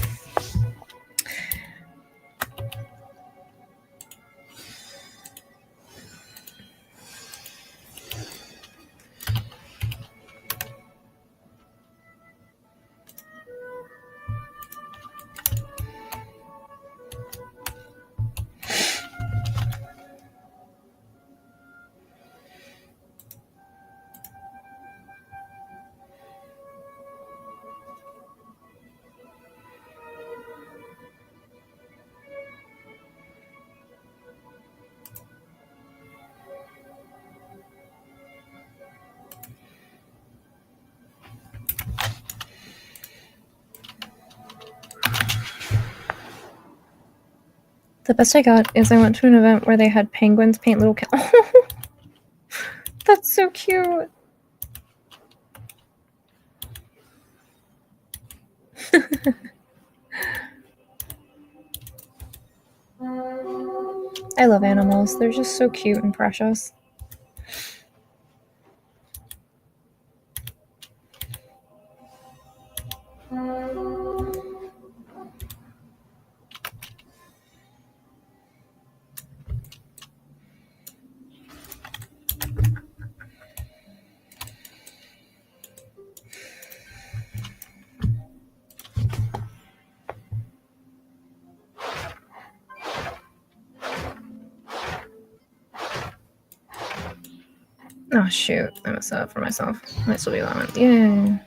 The best I got is I went to an event where they had penguins paint little That's so cute. I love animals. They're just so cute and precious. Oh shoot, I messed that up for myself. Might still be that one. Yeah.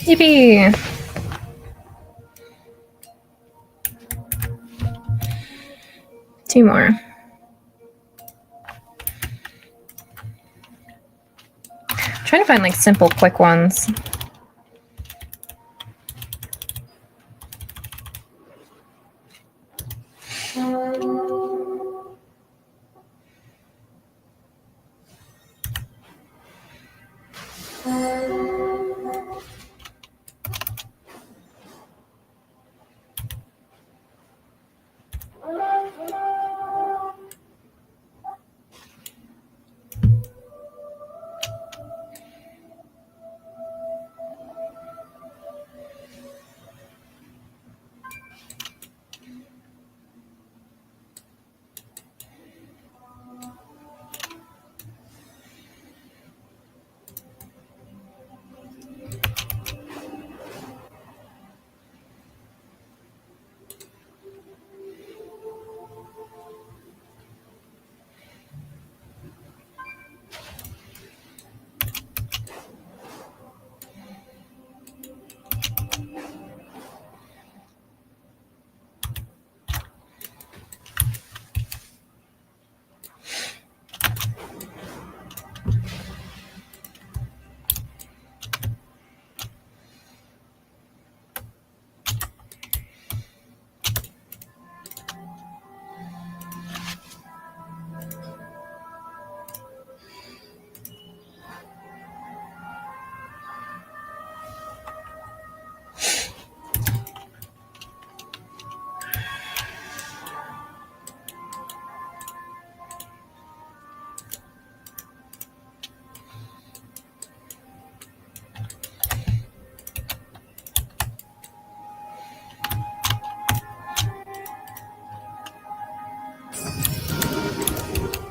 Yippee! Two more. I'm trying to find like simple, quick ones.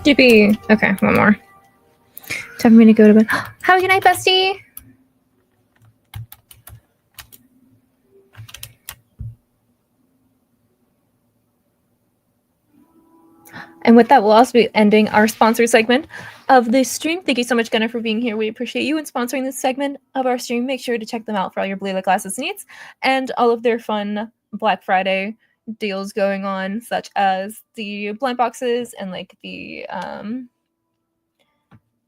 Yippee! Okay, one more. Time for me to go to bed. Have a good night, bestie! And with that, we'll also be ending our sponsor segment of this stream. Thank you so much, Gunnar, for being here. We appreciate you and sponsoring this segment of our stream. Make sure to check them out for all your blue light glasses needs and all of their fun Black Friday deals going on, such as the blind boxes and like the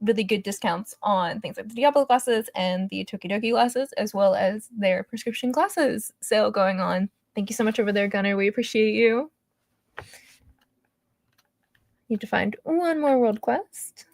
really good discounts on things like the Diablo glasses and the Tokidoki glasses, as well as their prescription glasses sale going on. Thank you so much over there, Gunnar. We appreciate you. Need to find one more world quest.